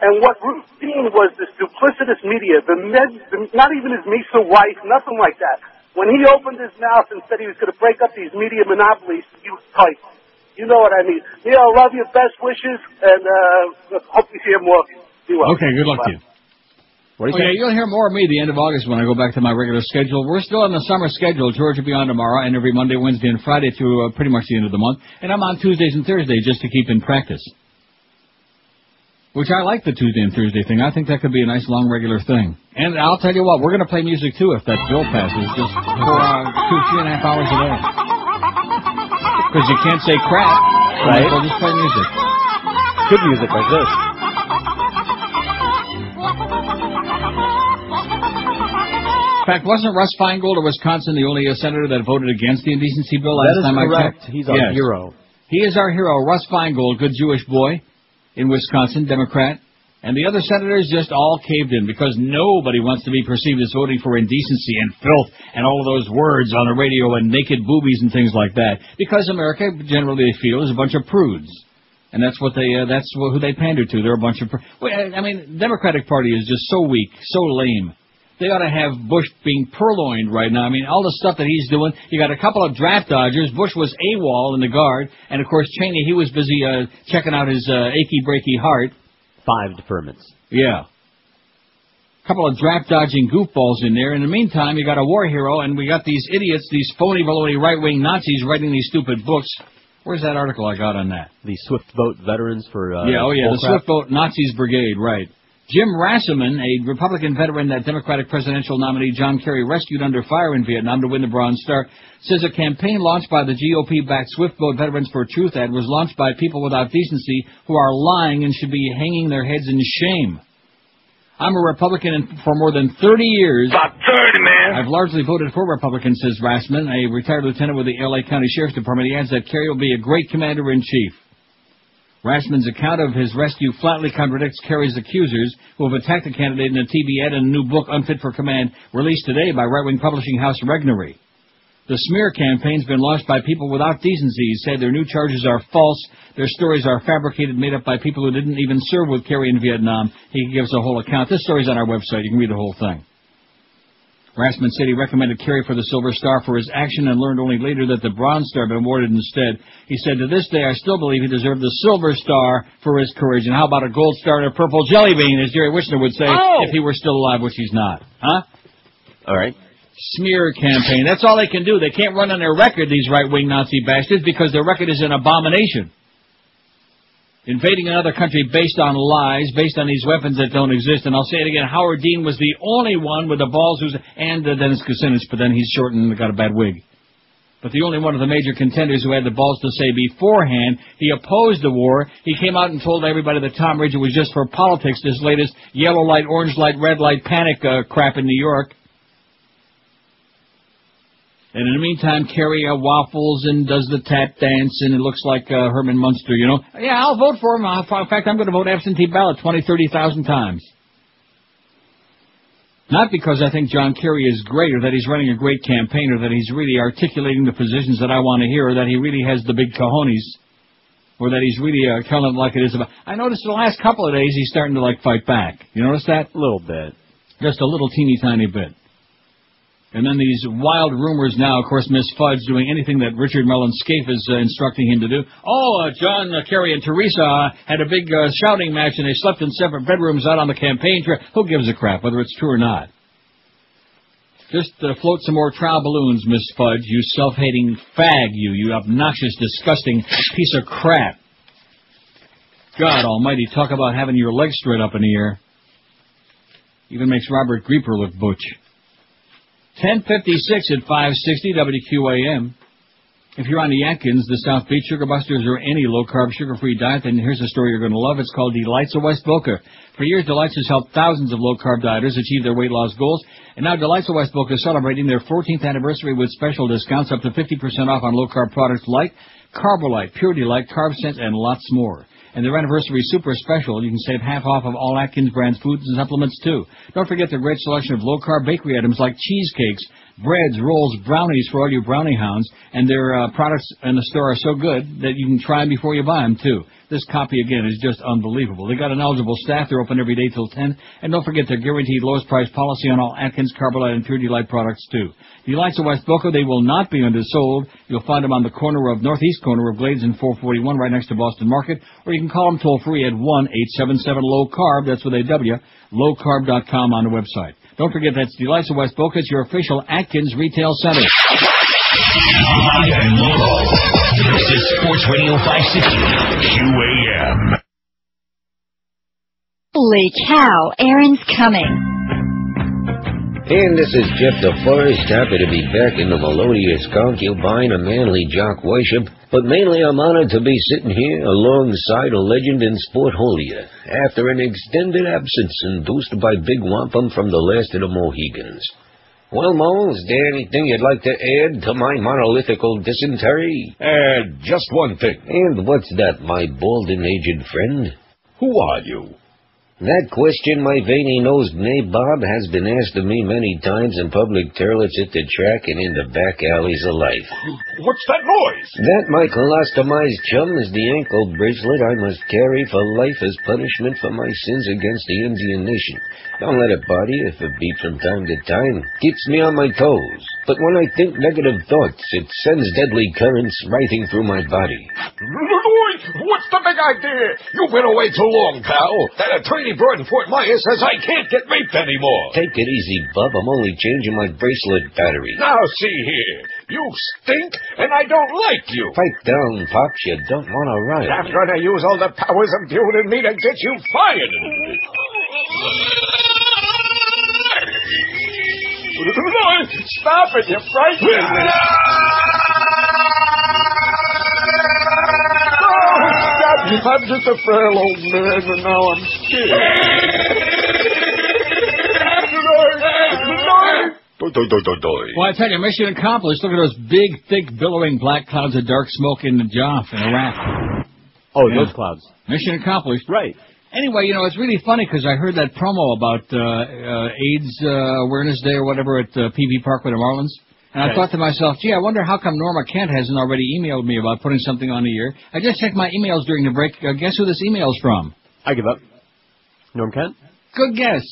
[SPEAKER 12] And what Ruth seen was this duplicitous media, not even his Misa wife, nothing like that. When he opened his mouth and said he was going to break up these media monopolies, he was tight. You know what I mean. Neil, I love you. Best wishes, and hope you hear more. Be well.
[SPEAKER 1] Okay, good luck to you.
[SPEAKER 7] What do you
[SPEAKER 1] think? You'll hear more of me the end of August when I go back to my regular schedule. We're still on the summer schedule. George will be on tomorrow and every Monday, Wednesday, and Friday through pretty much the end of the month. And I'm on Tuesdays and Thursdays just to keep in practice. Which I like the Tuesday and Thursday thing. I think that could be a nice, long, regular thing. And I'll tell you what, we're going to play music, too, if that bill passes, just for 2.5 hours a day. Because you can't say crap.
[SPEAKER 7] Right.
[SPEAKER 1] So just play music.
[SPEAKER 7] Good music like this.
[SPEAKER 1] In fact, wasn't Russ Feingold of Wisconsin the only senator that voted against the indecency bill last time I checked?
[SPEAKER 7] He's our hero.
[SPEAKER 1] He is our hero. Russ Feingold, good Jewish boy in Wisconsin, Democrat. And the other senators just all caved in because nobody wants to be perceived as voting for indecency and filth and all of those words on the radio and naked boobies and things like that. Because America, generally they feel, is a bunch of prudes. And that's what that's who they pander to. They're a bunch of I mean, the Democratic Party is just so weak, so lame. They ought to have Bush being purloined right now. I mean, all the stuff that he's doing. You got a couple of draft dodgers. Bush was AWOL in the Guard. And, of course, Cheney, he was busy checking out his achy-breaky heart.
[SPEAKER 7] 5 deferments.
[SPEAKER 1] Yeah. A couple of draft-dodging goofballs in there. In the meantime, you got a war hero, and we got these idiots, these phony, baloney right-wing Nazis writing these stupid books. Where's that article I got on that?
[SPEAKER 7] The Swift Boat veterans for...
[SPEAKER 1] the Swift Boat Nazis Brigade, right. Jim Rasselman, a Republican veteran that Democratic presidential nominee John Kerry rescued under fire in Vietnam to win the Bronze Star, says a campaign launched by the GOP-backed Swift Boat Veterans for Truth ad was launched by people without decency who are lying and should be hanging their heads in shame. I'm a Republican for more than 30 years.
[SPEAKER 3] About 30, man.
[SPEAKER 1] I've largely voted for Republicans, says Rasselman, a retired lieutenant with the L.A. County Sheriff's Department. He adds that Kerry will be a great commander-in-chief. Rasselman's account of his rescue flatly contradicts Kerry's accusers, who have attacked the candidate in a TV ad and a new book, Unfit for Command, released today by right-wing publishing house Regnery. The smear campaign's been launched by people without decency. He said their new charges are false, their stories are fabricated, made up by people who didn't even serve with Kerry in Vietnam. He gives a whole account. This story's on our website. You can read the whole thing. Rasselman said he recommended Kerry for the Silver Star for his action and learned only later that the Bronze Star had been awarded instead. He said, to this day, I still believe he deserved the Silver Star for his courage. And how about a Gold Star and a Purple Jelly Bean, as Jerry Wishner would say, if he were still alive, which he's not. Huh?
[SPEAKER 7] All right.
[SPEAKER 1] Smear campaign. That's all they can do. They can't run on their record, these right-wing Nazi bastards, because their record is an abomination. Invading another country based on lies, based on these weapons that don't exist. And I'll say it again, Howard Dean was the only one with the balls and Dennis Kucinich, but then he's short and got a bad wig. But the only one of the major contenders who had the balls to say beforehand he opposed the war. He came out and told everybody that Tom Ridge was just for politics, this latest yellow light, orange light, red light panic crap in New York. And in the meantime, Kerry waffles and does the tap dance, and it looks like Herman Munster, you know. Yeah, I'll vote for him. In fact, I'm going to vote absentee ballot 20, 30,000 times. Not because I think John Kerry is great, or that he's running a great campaign, or that he's really articulating the positions that I want to hear, or that he really has the big cojones, or that he's really telling it like it is. I noticed the last couple of days he's starting to, fight back. You notice that?
[SPEAKER 7] A little bit.
[SPEAKER 1] Just a little teeny tiny bit. And then these wild rumors now, of course, Miss Fudge doing anything that Richard Mellon Scaife is instructing him to do. John Kerry and Teresa had a big shouting match, and they slept in separate bedrooms out on the campaign trail. Who gives a crap, whether it's true or not? Just float some more trial balloons, Miss Fudge, you self-hating fag, you obnoxious, disgusting piece of crap. God almighty, talk about having your legs straight up in the air. Even makes Robert Greeper look butch. 10:56 at 560 WQAM. If you're on the Atkins, the South Beach, Sugar Busters, or any low-carb, sugar-free diet, then here's a story you're going to love. It's called Delights of West Boca. For years, Delights has helped thousands of low-carb dieters achieve their weight loss goals. And now Delights of West Boca is celebrating their 14th anniversary with special discounts up to 50% off on low-carb products like Carbolite, Pure Delight, Carb Sense, and lots more. And their anniversary super special, you can save half off of all Atkins brand foods and supplements, too. Don't forget the great selection of low-carb bakery items like cheesecakes, breads, rolls, brownies for all you brownie hounds, and their products in the store are so good that you can try them before you buy them, too. This copy, again, is just unbelievable. They got an eligible staff. They're open every day till 10. And don't forget their guaranteed lowest price policy on all Atkins, Carbolite, and Pure Delight products, too. Delights of West Boca, they will not be undersold. You'll find them on the northeast corner of Glades and 441, right next to Boston Market. Or you can call them toll-free at 1-877-LOW-CARB. That's with a W. lowcarb.com on the website. Don't forget, that's Delights of West Boca. It's your official Atkins retail center.
[SPEAKER 8] Live and local. This is Sports Radio 560 QAM.
[SPEAKER 13] Holy cow, Aaron's coming.
[SPEAKER 14] And this is Jeff DeForest, happy to be back in the melodious concubine of manly jock worship. But mainly I'm honored to be sitting here alongside a legend in Sportholia after an extended absence induced by Big Wampum from the last of the Mohegans. Well, Mo, is there anything you'd like to add to my monolithical dysentery?
[SPEAKER 4] Just one thing.
[SPEAKER 14] And what's that, my bald-and-aged friend?
[SPEAKER 4] Who are you?
[SPEAKER 14] That question, my veiny-nosed nabob, has been asked of me many times in public toilets at the track and in the back alleys of life.
[SPEAKER 4] What's that noise?
[SPEAKER 14] That, my colostomised chum, is the ankle bracelet I must carry for life as punishment for my sins against the Indian nation. Don't let it bother you if it beats from time to time. Keeps me on my toes. But when I think negative thoughts, it sends deadly currents rioting through my body.
[SPEAKER 4] What's the big idea? You've been away too long, pal. That attorney broad in Fort Myers says I can't get raped anymore.
[SPEAKER 14] Take it easy, bub. I'm only changing my bracelet battery.
[SPEAKER 4] Now, see here. You stink, and I don't like you.
[SPEAKER 14] Pipe down, Pops. You don't want to riot.
[SPEAKER 4] I'm going to use all the powers imbued in me to get you fired. Stop it, you frightening me. I'm just a frail old man, and now I'm scared.
[SPEAKER 1] Well, I tell you, mission accomplished. Look at those big, thick, billowing black clouds of dark smoke in the Joff in Iraq.
[SPEAKER 7] Oh, yeah. Those clouds.
[SPEAKER 1] Mission accomplished.
[SPEAKER 7] Right.
[SPEAKER 1] Anyway, it's really funny because I heard that promo about AIDS Awareness Day or whatever at PV Park with the Marlins. And I thought to myself, gee, I wonder how come Norma Kent hasn't already emailed me about putting something on the air. I just checked my emails during the break. Guess who this email's from?
[SPEAKER 7] I give up. Norm Kent?
[SPEAKER 1] Good guess.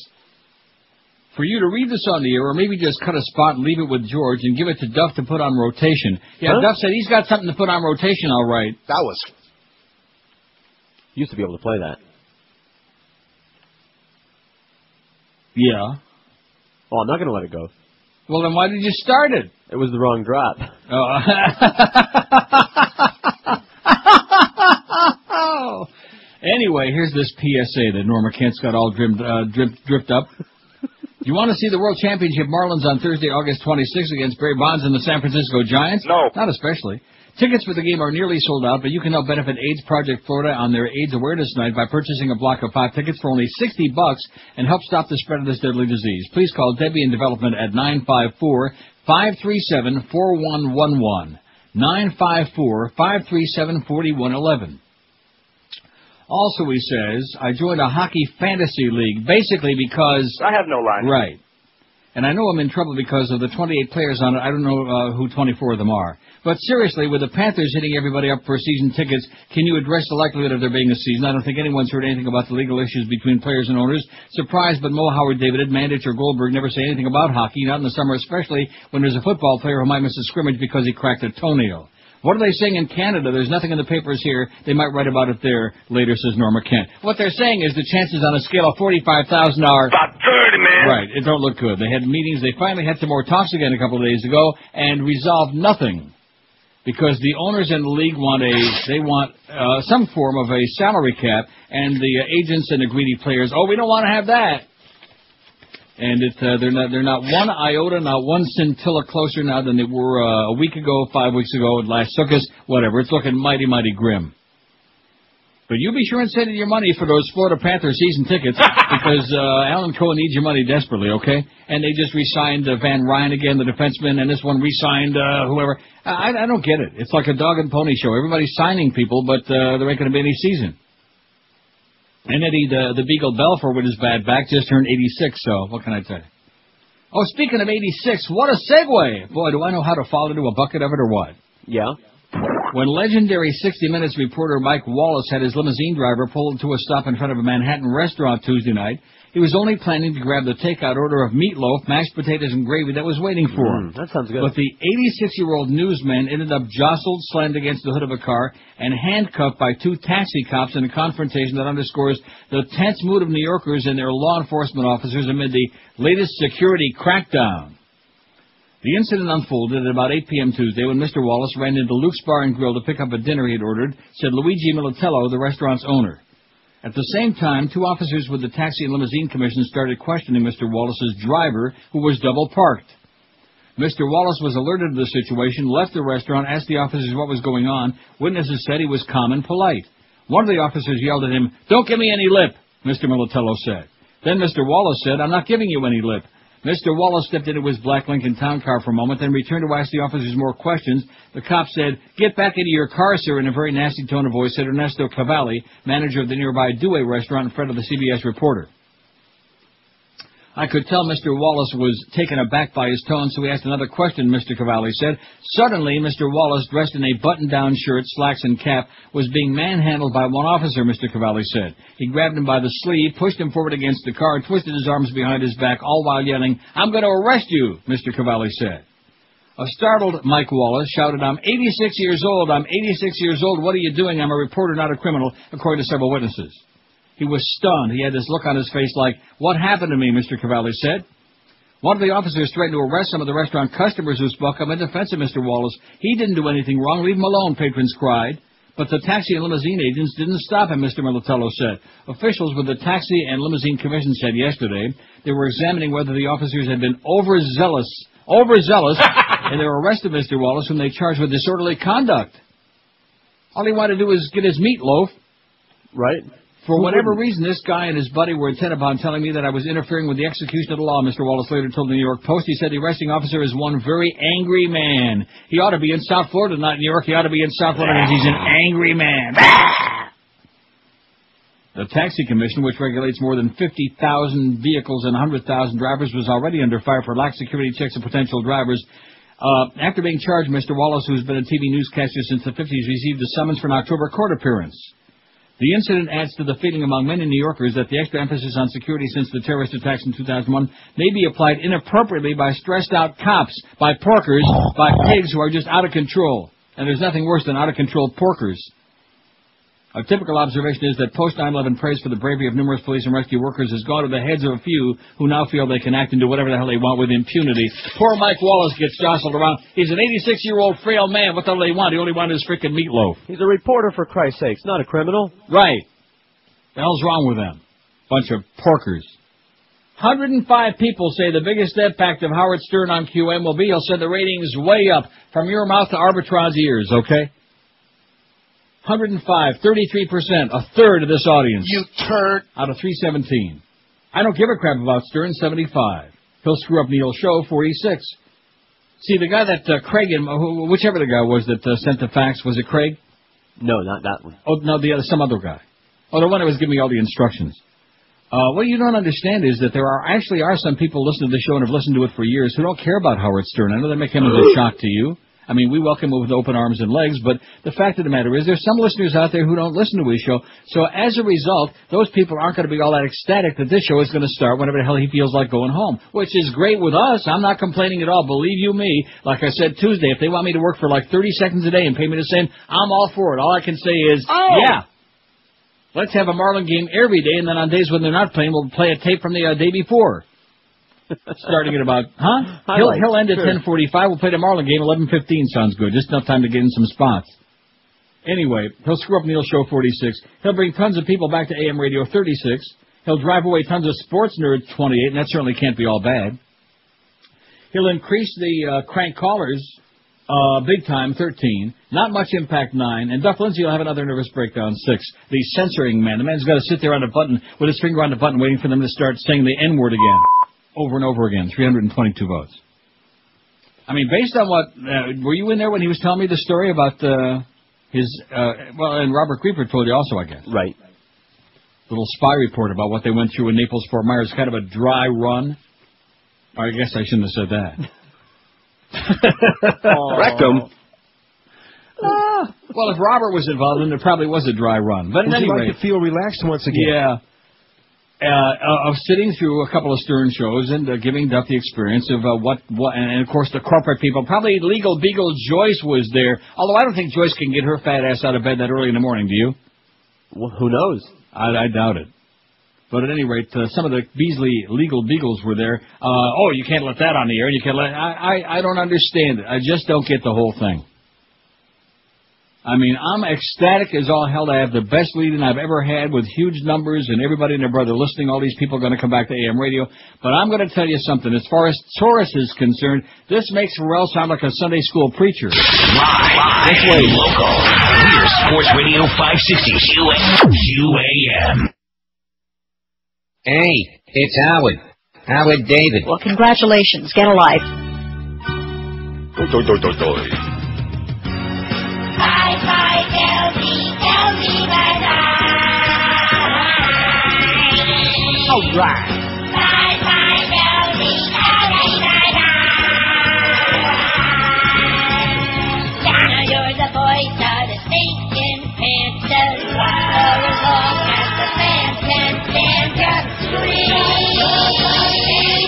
[SPEAKER 1] For you to read this on the air, or maybe just cut a spot and leave it with George and give it to Duff to put on rotation. Yeah, Duff said he's got something to put on rotation, all right.
[SPEAKER 7] That was... Used to be able to play that.
[SPEAKER 1] Yeah.
[SPEAKER 7] Oh, I'm not going to let it go.
[SPEAKER 1] Well, then why did you start it?
[SPEAKER 7] It was the wrong drop.
[SPEAKER 1] Oh. Anyway, here's this PSA that Norma Kent's got all dripped up. You want to see the World Championship Marlins on Thursday, August 26th against Barry Bonds and the San Francisco Giants?
[SPEAKER 3] No.
[SPEAKER 1] Not especially. Tickets for the game are nearly sold out, but you can help benefit AIDS Project Florida on their AIDS Awareness Night by purchasing a block of 5 tickets for only $60 and help stop the spread of this deadly disease. Please call Debbie in Development at 954-537-4111. 954-537-4111. Also, he says, I joined a hockey fantasy league, basically because...
[SPEAKER 3] I have no line.
[SPEAKER 1] Right. And I know I'm in trouble because of the 28 players on it. I don't know who 24 of them are. But seriously, with the Panthers hitting everybody up for season tickets, can you address the likelihood of there being a season? I don't think anyone's heard anything about the legal issues between players and owners. Surprised, but Mo, Howard, David, Mandich, or Goldberg never say anything about hockey, not in the summer, especially when there's a football player who might miss a scrimmage because he cracked a toenail. What are they saying in Canada? There's nothing in the papers here. They might write about it there later, says Norma Kent. What they're saying is the chances on a scale of 45,000 are...
[SPEAKER 3] About 30, man.
[SPEAKER 1] Right, it don't look good. They had meetings. They finally had some more talks again a couple of days ago and resolved nothing. Because the owners in the league want some form of a salary cap, and the agents and the greedy players, we don't want to have that. And they're not one iota, not one scintilla closer now than they were a week ago, 5 weeks ago, last Sukkot, whatever. It's looking mighty, mighty grim. But you be sure and send in your money for those Florida Panthers season tickets, because Alan Cohen needs your money desperately, okay? And they just re-signed Van Ryn again, the defenseman, and this one re-signed whoever. I don't get it. It's like a dog and pony show. Everybody's signing people, but there ain't going to be any season. And Eddie, the Beagle Belfour with his bad back just turned 86, so what can I tell you? Oh, speaking of 86, what a segue! Boy, do I know how to fall into a bucket of it or what?
[SPEAKER 7] Yeah.
[SPEAKER 1] When legendary 60 Minutes reporter Mike Wallace had his limousine driver pulled to a stop in front of a Manhattan restaurant Tuesday night, he was only planning to grab the takeout order of meatloaf, mashed potatoes, and gravy that was waiting for him.
[SPEAKER 7] That sounds good.
[SPEAKER 1] But the 86-year-old newsman ended up jostled, slammed against the hood of a car, and handcuffed by two taxi cops in a confrontation that underscores the tense mood of New Yorkers and their law enforcement officers amid the latest security crackdown. The incident unfolded at about 8 p.m. Tuesday when Mr. Wallace ran into Luke's Bar and Grill to pick up a dinner he had ordered, said Luigi Militello, the restaurant's owner. At the same time, two officers with the Taxi and Limousine Commission started questioning Mr. Wallace's driver, who was double parked. Mr. Wallace was alerted to the situation, left the restaurant, asked the officers what was going on. Witnesses said he was calm and polite. One of the officers yelled at him, "Don't give me any lip," Mr. Militello said. Then Mr. Wallace said, "I'm not giving you any lip." Mr. Wallace stepped into his black Lincoln Town car for a moment, then returned to ask the officers more questions. The cop said, "Get back into your car, sir," in a very nasty tone of voice, said Ernesto Cavalli, manager of the nearby Dewey restaurant, in front of the CBS reporter. I could tell Mr. Wallace was taken aback by his tone, so he asked another question, Mr. Cavalli said. Suddenly, Mr. Wallace, dressed in a button-down shirt, slacks, and cap, was being manhandled by one officer, Mr. Cavalli said. He grabbed him by the sleeve, pushed him forward against the car, and twisted his arms behind his back, all while yelling, "I'm going to arrest you," Mr. Cavalli said. A startled Mike Wallace shouted, "I'm 86 years old. I'm 86 years old. What are you doing? I'm a reporter, not a criminal," according to several witnesses. He was stunned. He had this look on his face like, "What happened to me?" Mr. Cavalli said. One of the officers threatened to arrest some of the restaurant customers who spoke up in defense of Mr. Wallace. "He didn't do anything wrong. Leave him alone," patrons cried. But the taxi and limousine agents didn't stop him, Mr. Militello said. Officials with the Taxi and Limousine Commission said yesterday they were examining whether the officers had been overzealous in their arrest of Mr. Wallace, whom they charged with disorderly conduct. All he wanted to do was get his meatloaf.
[SPEAKER 7] Right.
[SPEAKER 1] For whatever reason, this guy and his buddy were intent upon telling me that I was interfering with the execution of the law, Mr. Wallace later told the New York Post. He said the arresting officer is one very angry man. He ought to be in South Florida, not New York. He ought to be in South Florida because he's an angry man. The Taxi Commission, which regulates more than 50,000 vehicles and 100,000 drivers, was already under fire for lax security checks of potential drivers. After being charged, Mr. Wallace, who's been a TV newscaster since the 50s, received a summons for an October court appearance. The incident adds to the feeling among many New Yorkers that the extra emphasis on security since the terrorist attacks in 2001 may be applied inappropriately by stressed-out cops, by porkers, by pigs who are just out of control. And there's nothing worse than out-of-control porkers. A typical observation is that post-9/11 praise for the bravery of numerous police and rescue workers has gone to the heads of a few who now feel they can act and do whatever the hell they want with impunity. Poor Mike Wallace gets jostled around. He's an 86-year-old frail man. What the hell do they want? He only wanted his freaking meatloaf.
[SPEAKER 7] He's a reporter, for Christ's sakes, not a criminal.
[SPEAKER 1] Right. The hell's wrong with them? Bunch of porkers. 105 people say the biggest impact of Howard Stern on QM will be he'll send the ratings way up from your mouth to Arbitron's ears, okay? 105, 33%, a third of this audience.
[SPEAKER 15] You turd.
[SPEAKER 1] Out of 317. I don't give a crap about Stern, 75. He'll screw up Neil's show, 46. See, the guy that Craig, whichever the guy was that sent the fax, was it Craig?
[SPEAKER 7] No, not that one.
[SPEAKER 1] Oh, no, some other guy. Oh, the one that was giving me all the instructions. What you don't understand is that there are some people listening to the show and have listened to it for years who don't care about Howard Stern. I know that may come as a shock to you. I mean, we welcome him with open arms and legs, but the fact of the matter is there's some listeners out there who don't listen to his show. So as a result, those people aren't going to be all that ecstatic that this show is going to start whenever the hell he feels like going home, which is great with us. I'm not complaining at all. Believe you me, like I said Tuesday, if they want me to work for like 30 seconds a day and pay me the same, I'm all for it. All I can say is, yeah, let's have a Marlin game every day, and then on days when they're not playing, we'll play a tape from the day before. Starting at about, He'll end at 10:45. We'll play the Marlin game 11:15. Sounds good. Just enough time to get in some spots. Anyway, he'll screw up Neil's show 46. He'll bring tons of people back to AM radio 36. He'll drive away tons of sports nerds 28, and that certainly can't be all bad. He'll increase the crank callers big time 13. Not much impact 9. And Duff Lindsay will have another nervous breakdown 6. The censoring man. The man's got to sit there on a button with his finger on the button waiting for them to start saying the N-word again. Over and over again, 322 votes. I mean, based on what, were you in there when he was telling me the story about and Robert Greeper told you also, I guess.
[SPEAKER 7] Right.
[SPEAKER 1] Little spy report about what they went through in Naples, Fort Myers, kind of a dry run. I guess I shouldn't have said that.
[SPEAKER 15] Rectum.
[SPEAKER 1] Well, if Robert was involved, then there probably was a dry run. But at any rate,
[SPEAKER 15] like to feel relaxed once again.
[SPEAKER 1] Yeah. Of sitting through a couple of Stern shows and giving Duff the experience of what, and of course the corporate people. Probably Legal Beagle Joyce was there. Although I don't think Joyce can get her fat ass out of bed that early in the morning. Do you?
[SPEAKER 7] Well, who knows?
[SPEAKER 1] I doubt it. But at any rate, some of the Beasley Legal Beagles were there. You can't let that on the air. You can't let. I don't understand it. I just don't get the whole thing. I mean, I'm ecstatic as all hell to have the best lead-in I've ever had with huge numbers and everybody and their brother listening. All these people are going to come back to AM radio. But I'm going to tell you something. As far as Taurus is concerned, this makes Pharrell sound like a Sunday school preacher.
[SPEAKER 8] Live and local. We're Sports Radio 560 QAM.
[SPEAKER 16] Hey, it's Howard. Howard David.
[SPEAKER 13] Well, congratulations. Get a life.
[SPEAKER 6] Bye-bye, bye-bye.
[SPEAKER 13] All right.
[SPEAKER 6] Bye-bye, bye-bye. Now you're the voice of the station Panthers. For as long as the fans can stand your scream,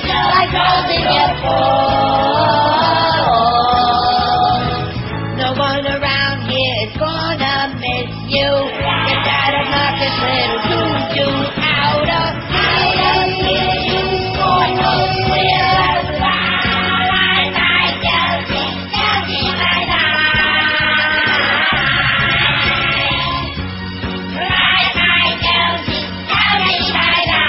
[SPEAKER 6] like holding your phone. No one around here is gonna miss you. Get that obnoxious little doo-doo out of you. Going home with a bye-bye, Josie, Josie, bye-bye. Bye-bye, Josie, Josie, bye-bye.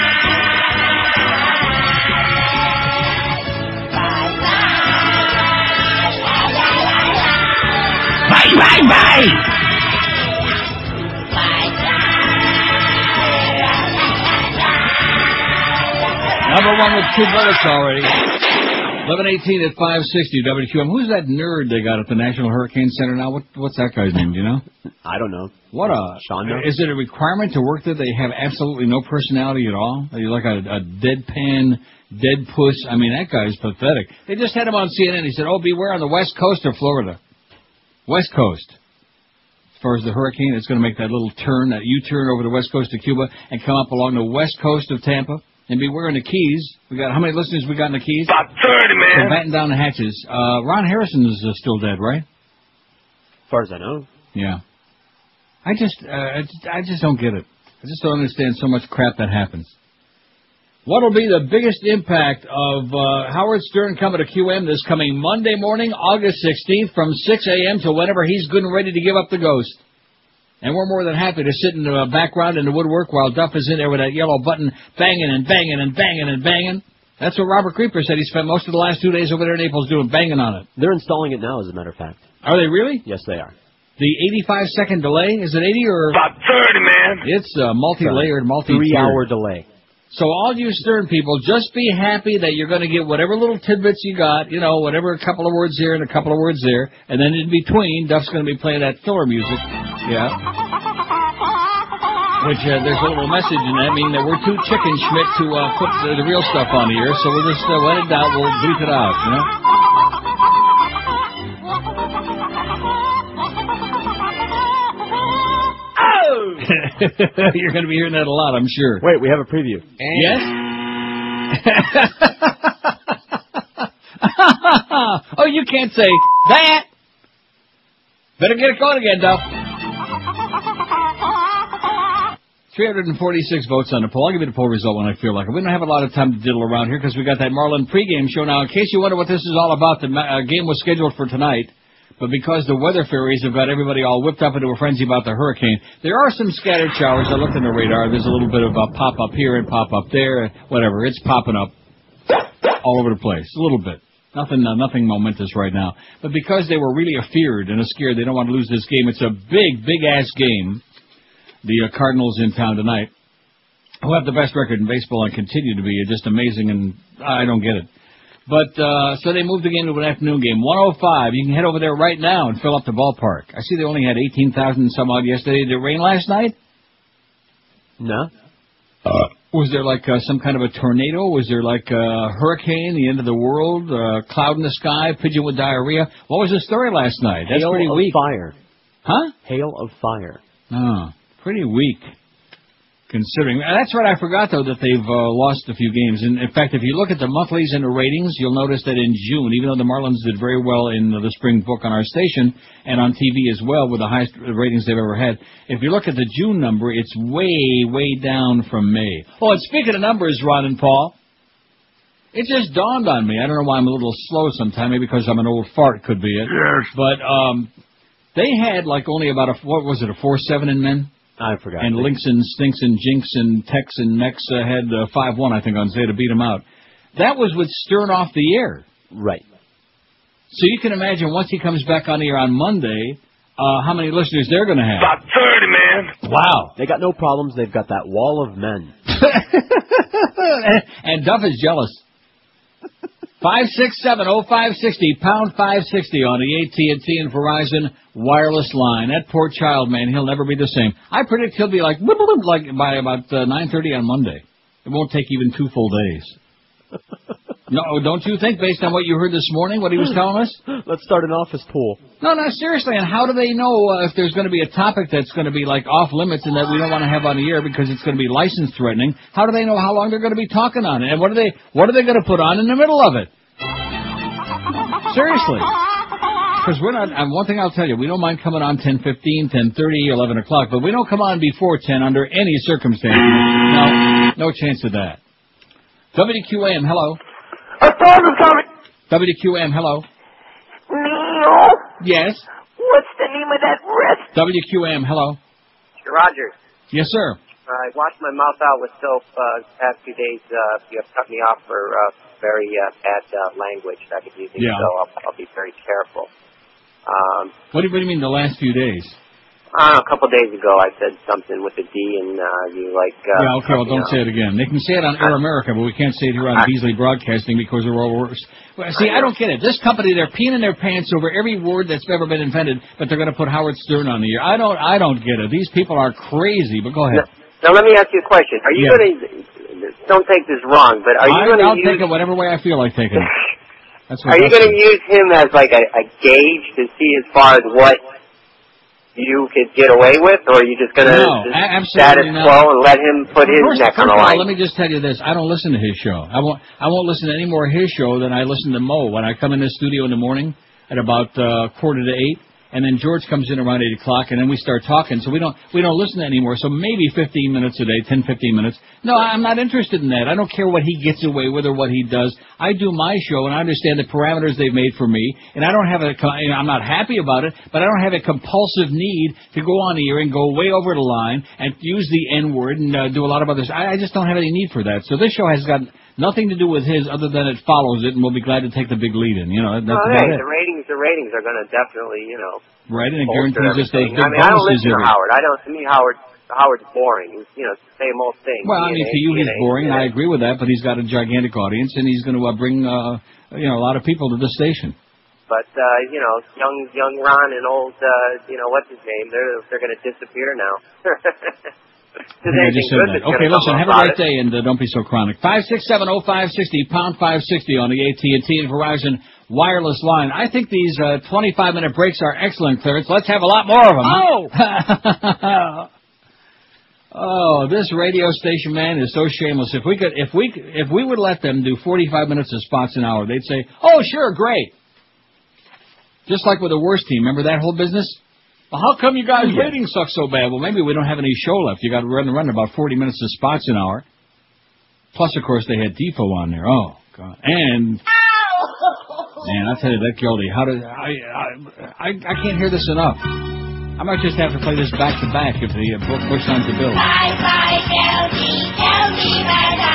[SPEAKER 8] Bye, bye, bye.
[SPEAKER 1] Number one with 2 bullets already. 11:18 at 560 WQAM. Who's that nerd they got at the National Hurricane Center now? What's that guy's name? Do you know?
[SPEAKER 7] I don't know.
[SPEAKER 1] What a...
[SPEAKER 7] Sean knows.
[SPEAKER 1] Is it a requirement to work there? They have absolutely no personality at all? Are you like a deadpan, dead puss? I mean, that guy's pathetic. They just had him on CNN. He said, beware on the west coast of Florida. West Coast. As far as the hurricane, it's going to make that little turn, that U-turn over the west coast of Cuba and come up along the west coast of Tampa. And beware in the Keys. We got how many listeners we got in the Keys?
[SPEAKER 3] About 30, man.
[SPEAKER 1] So batten down the hatches. Ron Harrison is still dead, right?
[SPEAKER 7] As far as I know.
[SPEAKER 1] Yeah. I just don't get it. I just don't understand so much crap that happens. What will be the biggest impact of Howard Stern coming to QM this coming Monday morning, August 16th, from 6 a.m. to whenever he's good and ready to give up the ghost? And we're more than happy to sit in the background in the woodwork while Duff is in there with that yellow button banging and banging and banging and banging. That's what Robert Greeper said. He spent most of the last 2 days over there in Naples doing banging on it.
[SPEAKER 7] They're installing it now, as a matter of fact.
[SPEAKER 1] Are they really?
[SPEAKER 7] Yes, they are.
[SPEAKER 1] The 85-second delay, is it 80 or?
[SPEAKER 3] About 30, man.
[SPEAKER 1] It's a multi-layered,
[SPEAKER 7] 3-hour delay.
[SPEAKER 1] So all you Stern people, just be happy that you're going to get whatever little tidbits you got, whatever, a couple of words here and a couple of words there, and then in between, Duff's going to be playing that filler music. Yeah. Which, there's a little message in that, meaning that we're too chicken Schmidt to put the real stuff on the air, so we'll just, when in doubt, we'll bleep it out, You're going to be hearing that a lot, I'm sure.
[SPEAKER 7] Wait, we have a preview.
[SPEAKER 1] Yes? You can't say that. Better get it going again, Duff. 346 votes on the poll. I'll give you the poll result when I feel like it. We don't have a lot of time to diddle around here because we got that Marlin pregame show now. In case you wonder what this is all about, the game was scheduled for tonight. But because the weather fairies have got everybody all whipped up into a frenzy about the hurricane, there are some scattered showers. I looked on the radar. There's a little bit of a pop-up here and pop-up there. Whatever. It's popping up all over the place. A little bit. Nothing momentous right now. But because they were really afeared and scared, they don't want to lose this game. It's a big, big-ass game. The Cardinals in town tonight, who have the best record in baseball and continue to be just amazing, and I don't get it. But, so they moved the game to an afternoon game. 105. You can head over there right now and fill up the ballpark. I see they only had 18,000 some odd yesterday. Did it rain last night?
[SPEAKER 7] No.
[SPEAKER 1] Was there like some kind of a tornado? Was there like a hurricane, the end of the world, cloud in the sky, pigeon with diarrhea? What was the story last night? That's
[SPEAKER 7] Hail
[SPEAKER 1] pretty
[SPEAKER 7] of
[SPEAKER 1] weak.
[SPEAKER 7] Fire.
[SPEAKER 1] Huh?
[SPEAKER 7] Hail of fire.
[SPEAKER 1] Oh, pretty weak. Considering that's right, I forgot though that they've lost a few games. And in fact, if you look at the monthlies and the ratings, you'll notice that in June, even though the Marlins did very well in the spring book on our station and on TV as well, with the highest ratings they've ever had, if you look at the June number, it's way down from May. Oh, and speaking of numbers, Ron and Paul, it just dawned on me. I don't know why I'm a little slow sometimes. Maybe because I'm an old fart, could be it.
[SPEAKER 15] Yes.
[SPEAKER 1] But they had like only about a 4-7 in men.
[SPEAKER 7] I forgot.
[SPEAKER 1] And Lynx and Stinks and Jinx and Tex and Mex had 5-1, I think, on Zeta, beat them out. That was with Stern off the air.
[SPEAKER 7] Right.
[SPEAKER 1] So you can imagine once he comes back on the air on Monday, how many listeners they're going to have.
[SPEAKER 15] About 30, man.
[SPEAKER 1] Wow.
[SPEAKER 7] They got no problems. They've got that wall of men.
[SPEAKER 1] And Duff is jealous. 567-0560, pound 560 on the AT&T and Verizon wireless line. That poor child, man, he'll never be the same. I predict he'll be like by about 9:30 on Monday. It won't take even 2 full days. No, don't you think, based on what you heard this morning, what he was telling us?
[SPEAKER 7] Let's start an office pool.
[SPEAKER 1] No, seriously, and how do they know if there's going to be a topic that's going to be like off limits and that we don't want to have on the air because it's going to be license threatening? How do they know how long they're going to be talking on it? And what are they going to put on in the middle of it? Seriously. Because we're not, and one thing I'll tell you, we don't mind coming on 10:15, 10:30, 11 o'clock, but we don't come on before 10 under any circumstances. No chance of that. WQAM, hello. WQAM, hello.
[SPEAKER 17] Neil?
[SPEAKER 1] Yes?
[SPEAKER 17] What's the name of that rest?
[SPEAKER 1] WQAM, hello.
[SPEAKER 9] Roger.
[SPEAKER 1] Yes, sir.
[SPEAKER 9] I washed my mouth out with soap past few days. You have cut me off for very bad language that I've been using, so I'll be very careful.
[SPEAKER 1] What do you mean the last few days?
[SPEAKER 9] A couple of days ago I said something with a D and you like...
[SPEAKER 1] yeah, okay, well, don't say it again. They can say it on Air America, but we can't say it here on Beasley Broadcasting because we're all worse. Well, see, I don't get it. This company, they're peeing in their pants over every word that's ever been invented, but they're going to put Howard Stern on the air. I don't get it. These people are crazy, but go ahead.
[SPEAKER 9] Now let me ask you a question. Are you going to... Don't take this wrong, but are you going to
[SPEAKER 1] I'll take it whatever way I feel like taking it. That's what
[SPEAKER 9] are you going to use him as like a gauge to see as far as what you could get away with, or are you just going to status quo and let him put his neck on the line?
[SPEAKER 1] Let me just tell you this. I don't listen to his show. I won't listen to any more of his show than I listen to Mo. When I come in the studio in the morning at about 7:45, and then George comes in around 8 o'clock, and then we start talking. So we don't listen anymore. So maybe 15 minutes a day, 10, 15 minutes. No, I'm not interested in that. I don't care what he gets away with or what he does. I do my show, and I understand the parameters they've made for me. And I don't have I'm not happy about it, but I don't have a compulsive need to go on the air and go way over the line and use the N-word and do a lot of others. I just don't have any need for that. So this show has got nothing to do with his other than it follows it, and we'll be glad to take the big lead in. That's about it.
[SPEAKER 9] The ratings are going to definitely,
[SPEAKER 1] right, and it guarantees us those big bonuses.
[SPEAKER 9] I don't listen to Howard. To me, Howard's boring. It's the same old thing.
[SPEAKER 1] Well, I mean, to you he's boring. I agree with that, but he's got a gigantic audience, and he's going to bring, a lot of people to the station.
[SPEAKER 9] But, young Ron and old, what's his name? They're going to disappear now.
[SPEAKER 1] I just said that. Okay, listen, have a great day, and don't be so chronic. 567-0560, pound 560 on the AT&T and Verizon wireless line. I think these 25-minute breaks are excellent, Clarence. Let's have a lot more of them. Oh, this radio station, man, is so shameless. If we would let them do 45 minutes of spots an hour, they'd say, "Oh, sure, great." Just like with the worst team. Remember that whole business? Well, how come you guys' ratings suck so bad? Well, maybe we don't have any show left. You got to run about 40 minutes of spots an hour. Plus, of course, they had Defoe on there. Oh God! And man, I tell you, that Gildy, I can't hear this enough. I might just have to play this back to back if the Bush signs the bill.
[SPEAKER 6] Bye, Gildy, bye-bye.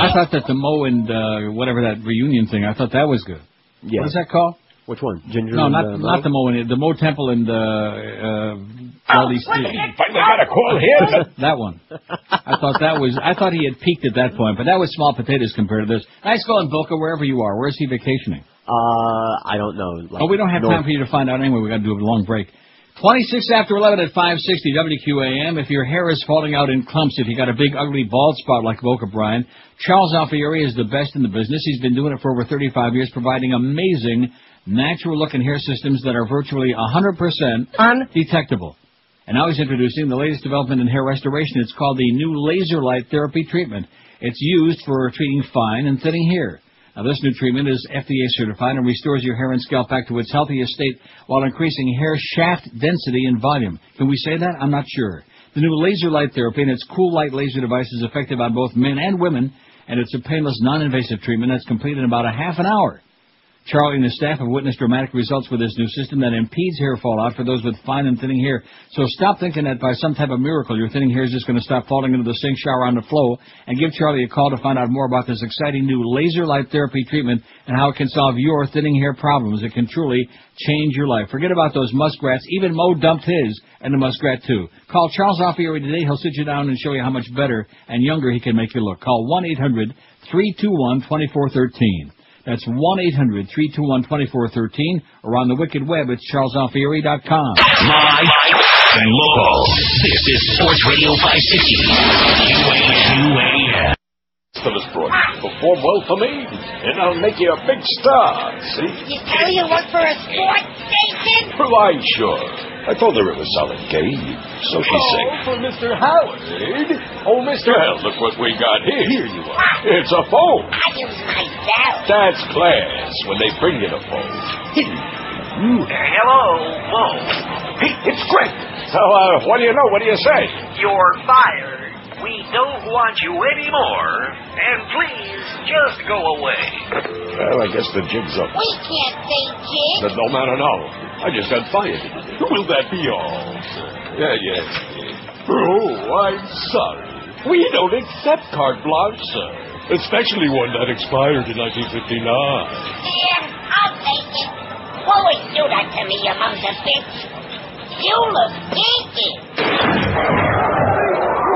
[SPEAKER 1] I thought that the Mo and whatever that reunion thing, I thought that was good.
[SPEAKER 7] Yeah.
[SPEAKER 1] What is that called?
[SPEAKER 7] Which one? Ginger?
[SPEAKER 1] No, not the Mo and the Mo Temple and Gildy Steve.
[SPEAKER 4] Finally got a call here.
[SPEAKER 1] That one. I thought he had peaked at that point, but that was small potatoes compared to this. Nice going, Bilka, wherever you are. Where's he vacationing?
[SPEAKER 7] I don't know.
[SPEAKER 1] We don't have time for you to find out anyway. We got to do a long break. 26 after 11 at 560 WQAM. If your hair is falling out in clumps, if you got a big ugly bald spot like Boca Brian, Charles Alfieri is the best in the business. He's been doing it for over 35 years, providing amazing natural-looking hair systems that are virtually 100% undetectable. And now he's introducing the latest development in hair restoration. It's called the new laser light therapy treatment. It's used for treating fine and thinning hair. Now, this new treatment is FDA certified and restores your hair and scalp back to its healthiest state while increasing hair shaft density and volume. Can we say that? I'm not sure. The new laser light therapy and its cool light laser device is effective on both men and women, and it's a painless, non-invasive treatment that's complete in about a half an hour. Charlie and his staff have witnessed dramatic results with this new system that impedes hair fallout for those with fine and thinning hair. So stop thinking that by some type of miracle your thinning hair is just going to stop falling into the sink, shower on the flow, and give Charlie a call to find out more about this exciting new laser light therapy treatment and how it can solve your thinning hair problems. It can truly change your life. Forget about those muskrats. Even Mo dumped his, and the muskrat too. Call Charles Alfieri today. He'll sit you down and show you how much better and younger he can make you look. Call 1-800-321-2413. That's 1-800-321-2413, or on the wicked web at charlesalfieri.com.
[SPEAKER 8] Live and local. This is Sports Radio 560. QAM.
[SPEAKER 4] To this broadcast, perform well for me, and I'll make you a big star, see?
[SPEAKER 6] You tell you work for a sports station?
[SPEAKER 4] Why, sure. I told her it was solid game. So she sang.
[SPEAKER 12] Oh, for Mr. Howard.
[SPEAKER 4] Oh, Mr. Hell, look what we got here. Here you are. It's a phone.
[SPEAKER 6] I use myself.
[SPEAKER 4] That's class when they bring you the phone.
[SPEAKER 18] Hello, phone.
[SPEAKER 4] Hey, it's Greg. So, what do you know? What do you say?
[SPEAKER 18] You're fired. We don't want you anymore. And please, just go away.
[SPEAKER 4] Well, I guess the jig's up.
[SPEAKER 6] We can't say jig.
[SPEAKER 4] But no matter now. I just got fired. Will that be all? Yeah. Oh, I'm sorry. We don't accept carte blanche, sir. Especially one that expired in 1959.
[SPEAKER 6] Yeah, I'll take it. Always do that to me, you mum's a bitch. You look kinky.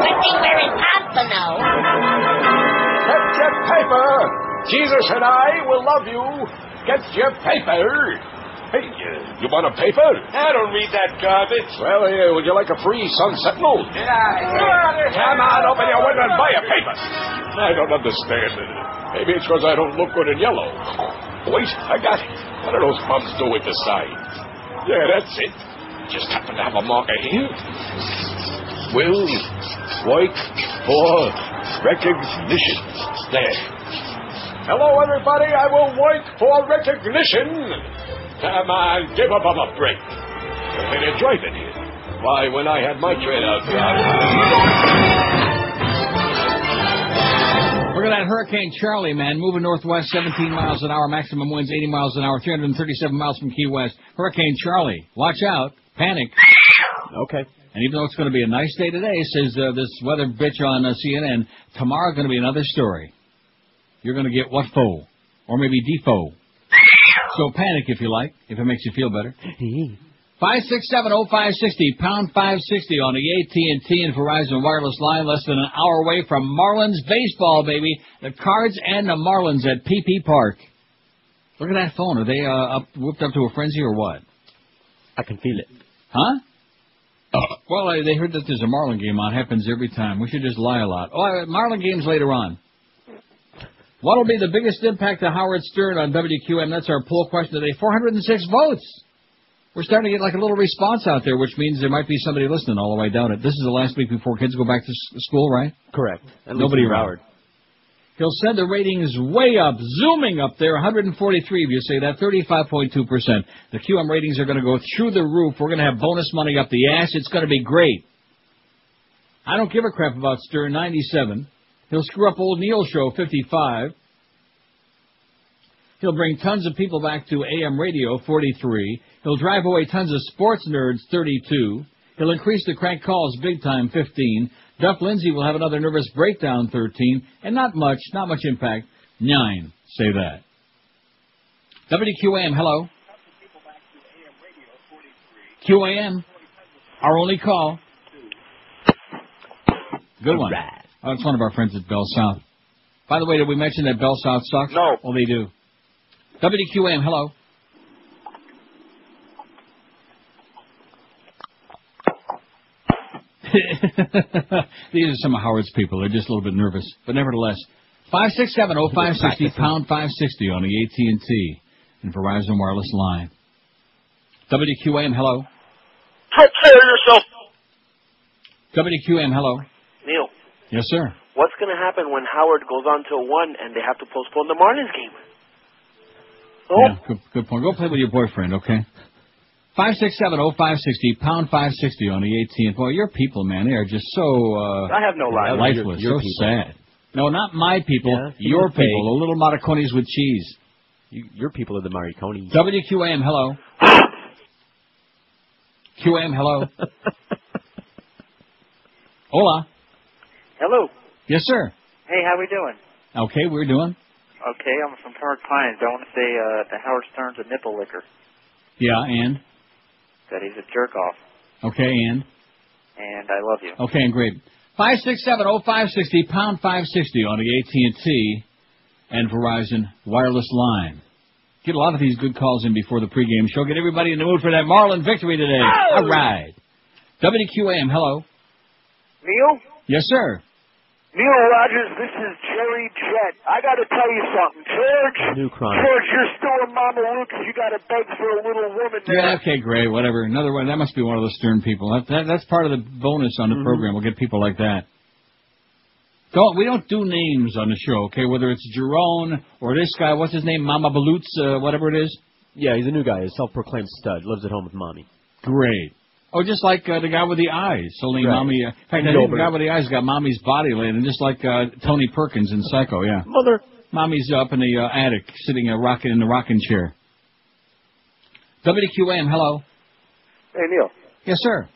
[SPEAKER 6] Good thing we're in Pompano.
[SPEAKER 4] Get your paper. Jesus and I will love you. Get your paper. Hey, you want a paper?
[SPEAKER 18] I don't read that garbage.
[SPEAKER 4] Well, would you like a free Sun Sentinel?
[SPEAKER 18] Yeah.
[SPEAKER 4] Come on, open your window and buy a paper. I don't understand it. Maybe it's because I don't look good in yellow. Wait, I got it. What do those bums do with the signs? Yeah, that's it. Just happen to have a marker here. Will wait for recognition. There. Hello, everybody. I will wait for recognition. Come on, give up a break. You're driving here. Why, when I had my train out
[SPEAKER 1] Look at that Hurricane Charlie, man, moving northwest 17 miles an hour, maximum winds 80 miles an hour, 337 miles from Key West. Hurricane Charlie, watch out, panic.
[SPEAKER 7] Okay.
[SPEAKER 1] And even though it's going to be a nice day today, says this weather bitch on CNN, tomorrow's going to be another story. You're going to get what foe, or maybe defo. So panic if you like, if it makes you feel better. 5670560, pound 560 on the AT&T and Verizon wireless line, less than an hour away from Marlins baseball, baby. The Cards and the Marlins at PP Park. Look at that phone. Are they whipped up to a frenzy or what?
[SPEAKER 7] I can feel it.
[SPEAKER 1] Huh? Well, they heard that there's a Marlin game on. Happens every time. We should just lie a lot. Oh, Marlin games later on. What will be the biggest impact to Howard Stern on WQAM? That's our poll question today. 406 votes. We're starting to get like a little response out there, which means there might be somebody listening all the way down it. This is the last week before kids go back to school, right?
[SPEAKER 7] Correct.
[SPEAKER 1] Nobody around. He'll send the ratings way up, zooming up there, 143 if you say that, 35.2%. The QM ratings are going to go through the roof. We're going to have bonus money up the ass. It's going to be great. I don't give a crap about Stern, 97. He'll screw up old Neil Show, 55. He'll bring tons of people back to AM radio, 43. He'll drive away tons of sports nerds, 32. He'll increase the crank calls big time, 15. Duff Lindsay will have another nervous breakdown, 13. And not much impact, 9. Say that. WQAM, hello. QAM, our only call. Good one. Oh, it's one of our friends at Bell South. By the way, did we mention that Bell South sucks?
[SPEAKER 2] No.
[SPEAKER 1] Oh, they do. WQAM, hello. These are some of Howard's people. They're just a little bit nervous. But nevertheless, 567-0560, pound 560 on the AT&T and Verizon Wireless line. WQAM, hello.
[SPEAKER 19] Prepare yourself.
[SPEAKER 1] WQAM, hello.
[SPEAKER 19] Neil.
[SPEAKER 1] Yes, sir.
[SPEAKER 19] What's going to happen when Howard goes on till 1 and they have to postpone the Marlins game? Oh.
[SPEAKER 1] Yeah, good point. Go play with your boyfriend, okay? 567-0560, pound 560 on the AT&T. Boy, your people, man, they are just so
[SPEAKER 19] I have no life.
[SPEAKER 1] lifeless,
[SPEAKER 7] your
[SPEAKER 1] so
[SPEAKER 7] people.
[SPEAKER 1] sad. No, not my people.
[SPEAKER 7] Yeah,
[SPEAKER 1] your people, the little Mariconis with cheese.
[SPEAKER 7] Your people are the Mariconis.
[SPEAKER 1] WQAM, hello. QAM, hello. Hola.
[SPEAKER 20] Hello.
[SPEAKER 1] Yes, sir.
[SPEAKER 20] Hey, how we doing?
[SPEAKER 1] Okay, we're doing.
[SPEAKER 20] Okay, I'm from Park Pines. I want to say that Howard Stern's a nipple licker.
[SPEAKER 1] Yeah, and?
[SPEAKER 20] That he's a jerk off.
[SPEAKER 1] Okay, and?
[SPEAKER 20] And I love you.
[SPEAKER 1] Okay, and great. 567-0560, pound 560 on the AT&T and Verizon wireless line. Get a lot of these good calls in before the pregame show. Get everybody in the mood for that Marlin victory today.
[SPEAKER 19] Oh!
[SPEAKER 1] All right. WQAM, hello.
[SPEAKER 19] Neil?
[SPEAKER 1] Yes, sir.
[SPEAKER 19] Neil Rogers, this is Jerry Jett. I got to tell you something. George, you're still a Mama Lou because you got to beg for a little woman there.
[SPEAKER 1] Yeah, okay, great, whatever. Another one. That must be one of the Stern people. That's part of the bonus on the program. We'll get people like that. We don't do names on the show, okay? Whether it's Jerome or this guy, what's his name, Mama Balutz, whatever it is.
[SPEAKER 7] Yeah, he's a new guy. He's a self-proclaimed stud. Lives at home with mommy.
[SPEAKER 1] Great. Oh, just like the guy with the eyes. Only mommy. In fact, I think the guy with the eyes got mommy's body laid, and just like Tony Perkins in Psycho, yeah.
[SPEAKER 7] Mother.
[SPEAKER 1] Mommy's up in the attic, sitting in the rocking chair. WQAM, hello.
[SPEAKER 21] Hey, Neil.
[SPEAKER 1] Yes, sir.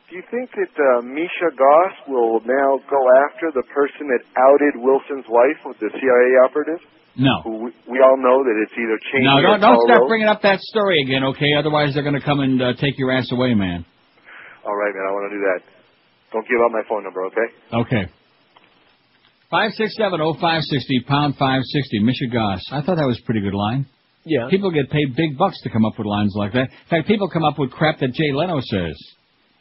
[SPEAKER 21] Do you think that Misha Goss will now go after the person that outed Wilson's wife with the CIA operative?
[SPEAKER 1] No.
[SPEAKER 21] We all know that it's either Cheney or
[SPEAKER 1] don't
[SPEAKER 21] Paul
[SPEAKER 1] start
[SPEAKER 21] Rose.
[SPEAKER 1] bringing up that story again, okay? Otherwise, they're going to come and take your ass away, man.
[SPEAKER 21] All right, man. I want to do that. Don't give out my phone number, okay?
[SPEAKER 1] Okay. 567-0560, pound 560, Misha Goss. I thought that was a pretty good line.
[SPEAKER 7] Yeah.
[SPEAKER 1] People get paid big bucks to come up with lines like that. In fact, people come up with crap that Jay Leno says.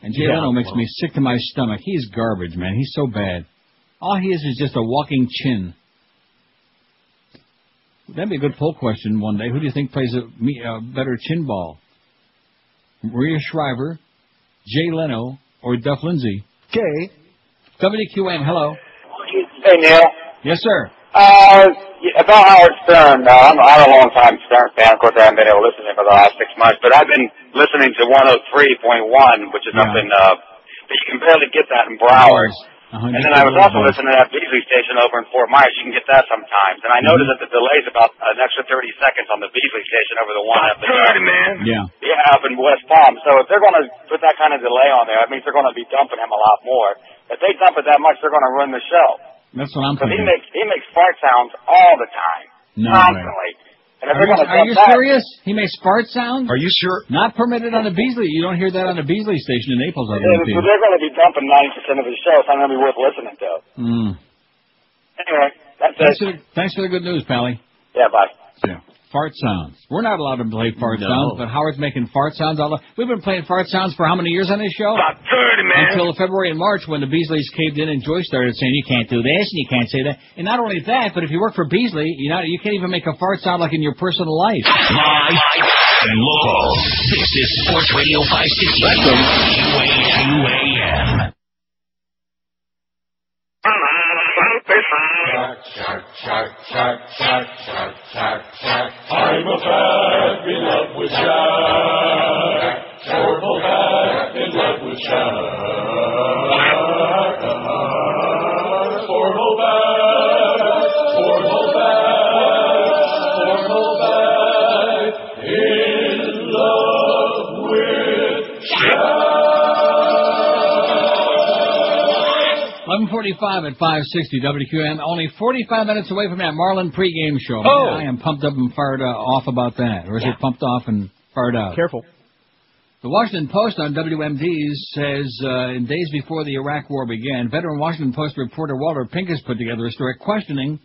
[SPEAKER 1] And Jay Leno makes me sick to my stomach. He's garbage, man. He's so bad. All he is just a walking chin. That'd be a good poll question one day. Who do you think plays a better chin ball? Maria Shriver, Jay Leno, or Duff Lindsay?
[SPEAKER 21] Okay.
[SPEAKER 1] WQAM, hello.
[SPEAKER 2] Hey, Neil.
[SPEAKER 1] Yes, sir.
[SPEAKER 2] About Howard Stern, I'm a long-time Stern fan. Of course, I haven't been able to listen to him for the last 6 months, but I've been listening to 103.1, which is up in, but you can barely get that in Broward. And then I was also listening to that Beasley station over in Fort Myers. You can get that sometimes. And I noticed that the delay's about an extra 30 seconds on the Beasley station over the one up in, up in West Palm. So if they're going to put that kind of delay on there, that means they're going to be dumping him a lot more. If they dump it that much, they're going to ruin the show.
[SPEAKER 1] That's what I'm
[SPEAKER 2] thinking.
[SPEAKER 1] thinking.
[SPEAKER 2] He makes fart sounds all the time.
[SPEAKER 1] No
[SPEAKER 2] constantly.
[SPEAKER 1] way.
[SPEAKER 2] And if they're going to
[SPEAKER 1] Are you
[SPEAKER 2] that,
[SPEAKER 1] serious? He makes fart sounds?
[SPEAKER 21] Are you sure?
[SPEAKER 1] Not permitted on the Beasley. You don't hear that on the Beasley station in Naples, I don't think.
[SPEAKER 2] So they're going to be dumping 90% of his show. It's not going to be worth listening to. Anyway, that's it.
[SPEAKER 1] Thanks for the good news, Pally.
[SPEAKER 2] Yeah, bye.
[SPEAKER 1] Yeah. Fart sounds. We're not allowed to play fart sounds, but Howard's making fart sounds. We've been playing fart sounds for how many years on this show?
[SPEAKER 21] About 30, man.
[SPEAKER 1] Until February and March when the Beasleys caved in and Joyce started saying, you can't do this and you can't say that. And not only that, but if you work for Beasley, you can't even make a fart sound like in your personal life.
[SPEAKER 8] Live and local. This is Sports Radio 560. WQAM.
[SPEAKER 4] Shark, shark, shark, shark, shark, shark, shark. I'm a fat in love with shark. Triple fat in love with shark. Formal fat, formal fat, in love with shark.
[SPEAKER 1] 11:45 at 560 WQAM. Only 45 minutes away from that Marlin pregame show.
[SPEAKER 7] Oh.
[SPEAKER 1] I am pumped up and fired off about that. Or is it pumped off and fired out?
[SPEAKER 7] Careful.
[SPEAKER 1] The Washington Post on WMD says, in days before the Iraq War began, veteran Washington Post reporter Walter Pincus put together a story questioning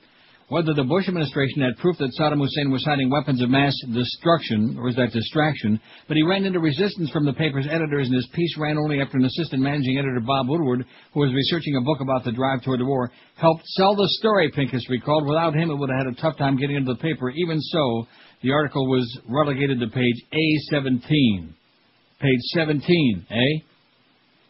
[SPEAKER 1] whether the Bush administration had proof that Saddam Hussein was hiding weapons of mass destruction, or was that distraction, but he ran into resistance from the paper's editors, and his piece ran only after an assistant managing editor, Bob Woodward, who was researching a book about the drive toward the war, helped sell the story, Pincus recalled. Without him, it would have had a tough time getting into the paper. Even so, the article was relegated to page A17. Page 17, eh?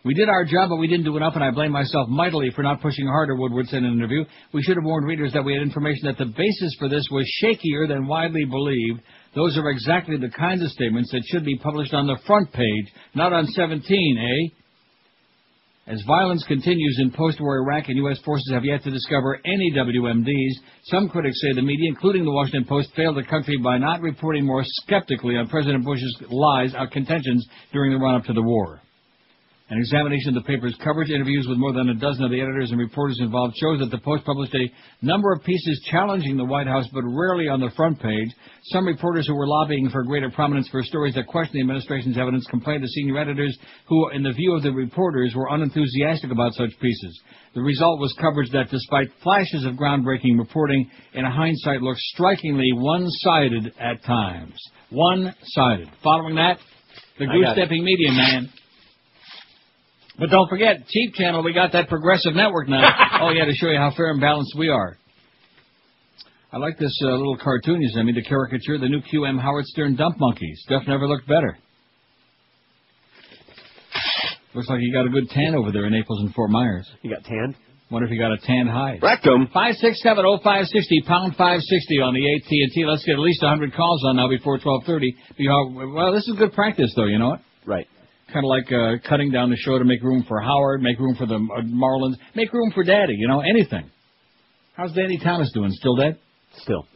[SPEAKER 1] We did our job, but we didn't do enough, and I blame myself mightily for not pushing harder, Woodward said in an interview. We should have warned readers that we had information that the basis for this was shakier than widely believed. Those are exactly the kinds of statements that should be published on the front page, not on 17, eh? As violence continues in post-war Iraq and U.S. forces have yet to discover any WMDs, some critics say the media, including the Washington Post, failed the country by not reporting more skeptically on President Bush's lies, contentions during the run-up to the war. An examination of the paper's coverage, interviews with more than a dozen of the editors and reporters involved, shows that the Post published a number of pieces challenging the White House, but rarely on the front page. Some reporters who were lobbying for greater prominence for stories that questioned the administration's evidence complained to senior editors who, in the view of the reporters, were unenthusiastic about such pieces. The result was coverage that, despite flashes of groundbreaking reporting, in hindsight looked strikingly one-sided at times. One-sided. Following that, the goose-stepping media man. But don't forget, Cheap Channel, we got that progressive network now. Oh, yeah, to show you how fair and balanced we are. I like this little cartoon you sent me, the caricature, the new QM Howard Stern dump monkeys. Stuff never looked better. Looks like you got a good tan over there in Naples and Fort Myers.
[SPEAKER 7] You got tanned?
[SPEAKER 1] Wonder if you got a tanned hide.
[SPEAKER 15] Rectum.
[SPEAKER 1] 567-0560, pound 560 on the AT&T. Let's get at least 100 calls on now before 12:30. Well, this is good practice, though, you know what?
[SPEAKER 7] Right.
[SPEAKER 1] Kind of like cutting down the show to make room for Howard, make room for the Marlins, make room for Daddy, you know, anything. How's Danny Thomas doing? Still dead?
[SPEAKER 7] Still.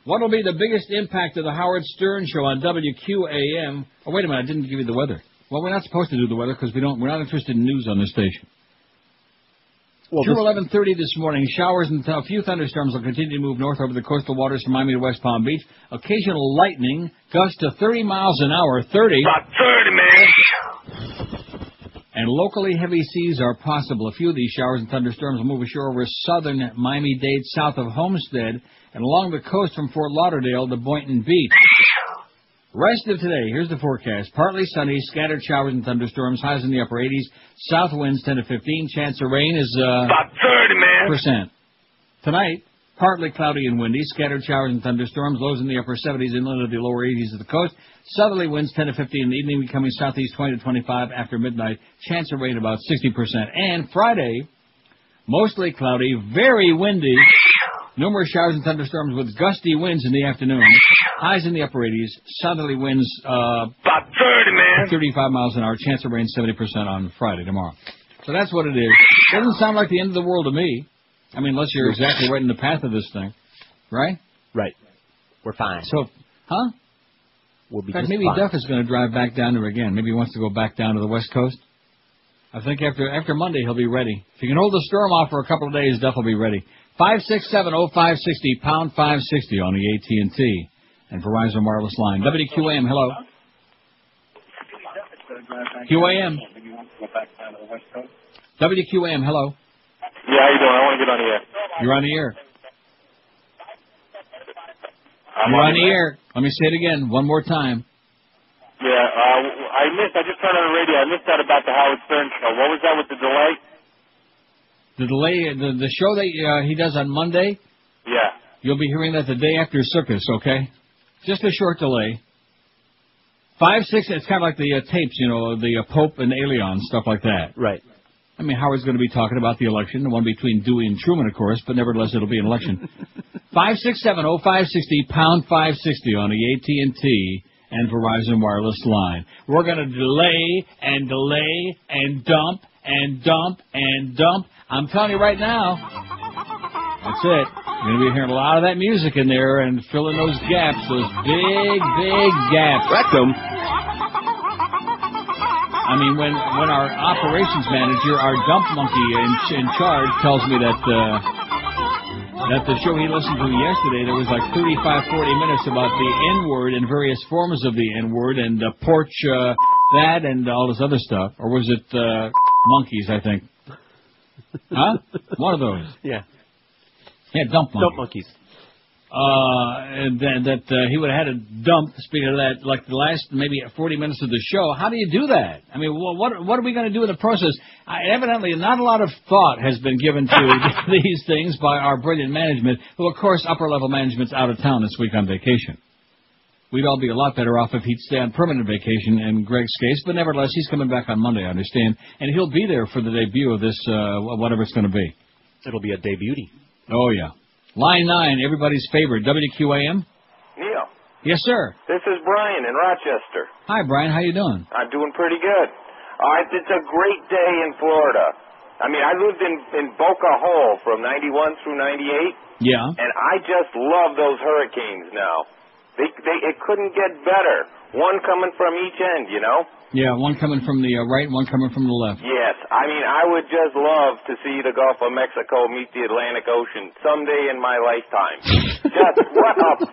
[SPEAKER 1] What will be the biggest impact of the Howard Stern show on WQAM? Oh, wait a minute, I didn't give you the weather. Well, we're not supposed to do the weather because we're not interested in news on this station. Well, 11:30 this morning, showers and a few thunderstorms will continue to move north over the coastal waters from Miami to West Palm Beach. Occasional lightning, gusts to 30 miles an hour, 30.
[SPEAKER 3] About 30, man.
[SPEAKER 1] And locally heavy seas are possible. A few of these showers and thunderstorms will move ashore over southern Miami-Dade, south of Homestead, and along the coast from Fort Lauderdale to Boynton Beach. Rest of today, here's the forecast. Partly sunny, scattered showers and thunderstorms, highs in the upper 80s, south winds 10 to 15, chance of rain is
[SPEAKER 3] about 30, man.
[SPEAKER 1] %. Tonight, partly cloudy and windy, scattered showers and thunderstorms, lows in the upper 70s, inland of the lower 80s of the coast, southerly winds 10 to 15 in the evening, becoming southeast 20 to 25 after midnight, chance of rain about 60%. And Friday, mostly cloudy, very windy, numerous showers and thunderstorms with gusty winds in the afternoon. Highs in the upper 80s. Southerly winds,
[SPEAKER 3] about 30, man.
[SPEAKER 1] 35 miles an hour. Chance of rain 70% on Friday, tomorrow. So that's what it is. Doesn't sound like the end of the world to me. I mean, unless you're exactly right in the path of this thing. Right?
[SPEAKER 7] Right. We're fine.
[SPEAKER 1] So, huh?
[SPEAKER 7] We'll be
[SPEAKER 1] in fact,
[SPEAKER 7] just
[SPEAKER 1] maybe
[SPEAKER 7] fine.
[SPEAKER 1] Duff is going to drive back down there again. Maybe he wants to go back down to the West Coast. I think after Monday he'll be ready. If you can hold the storm off for a couple of days, Duff will be ready. 567-0560, pound 560 on the AT&T and Verizon wireless line. WQAM, hello. QAM. WQAM, hello.
[SPEAKER 3] Yeah, how you doing? I want to get on the air.
[SPEAKER 1] You're on the air. You're on the air. Let me say it again, one more time.
[SPEAKER 3] Yeah, I just turned on the radio. I missed out about the Howard Stern show. What was that with the delay?
[SPEAKER 1] The delay, the show that he does on Monday?
[SPEAKER 3] Yeah.
[SPEAKER 1] You'll be hearing that the day after Circus, okay? Just a short delay. 5-6, it's kind of like the tapes, you know, the Pope and Alien, stuff like that.
[SPEAKER 7] Right.
[SPEAKER 1] I mean, Howard's going to be talking about the election, the one between Dewey and Truman, of course, but nevertheless, it'll be an election. 567-0560, pound 560 on the AT&T and Verizon wireless line. We're going to delay and delay and dump and dump and dump. I'm telling you right now, that's it. You're going to be hearing a lot of that music in there and filling those gaps, those big, big gaps.
[SPEAKER 15] Rectum.
[SPEAKER 1] I mean, when our operations manager, our dump monkey in charge, tells me that the show he listened to yesterday, there was like 35, 40 minutes about the N-word and various forms of the N-word and porch that and all this other stuff. Or was it monkeys, I think? Huh? One of those.
[SPEAKER 7] Yeah.
[SPEAKER 1] Yeah, dump monkeys.
[SPEAKER 7] Dump monkeys.
[SPEAKER 1] that he would have had a dump, speaking of that, like the last maybe 40 minutes of the show. How do you do that? I mean, what are we going to do in the process? Evidently, not a lot of thought has been given to these things by our brilliant management, who, of course, upper-level management's out of town this week on vacation. We'd all be a lot better off if he'd stay on permanent vacation in Greg's case, but nevertheless, he's coming back on Monday, I understand, and he'll be there for the debut of this, whatever it's going to be.
[SPEAKER 7] It'll be a debut.
[SPEAKER 1] Oh, yeah. Line 9, everybody's favorite, WQAM?
[SPEAKER 5] Neil.
[SPEAKER 1] Yes, sir.
[SPEAKER 5] This is Brian in Rochester.
[SPEAKER 1] Hi, Brian. How you doing?
[SPEAKER 5] I'm doing pretty good. It's a great day in Florida. I mean, I lived in Boca Hole from 91 through 98.
[SPEAKER 1] Yeah.
[SPEAKER 5] And I just love those hurricanes now. It couldn't get better. One coming from each end, you know?
[SPEAKER 1] Yeah, one coming from the right, one coming from the left.
[SPEAKER 5] Yes. I mean, I would just love to see the Gulf of Mexico meet the Atlantic Ocean someday in my lifetime. Just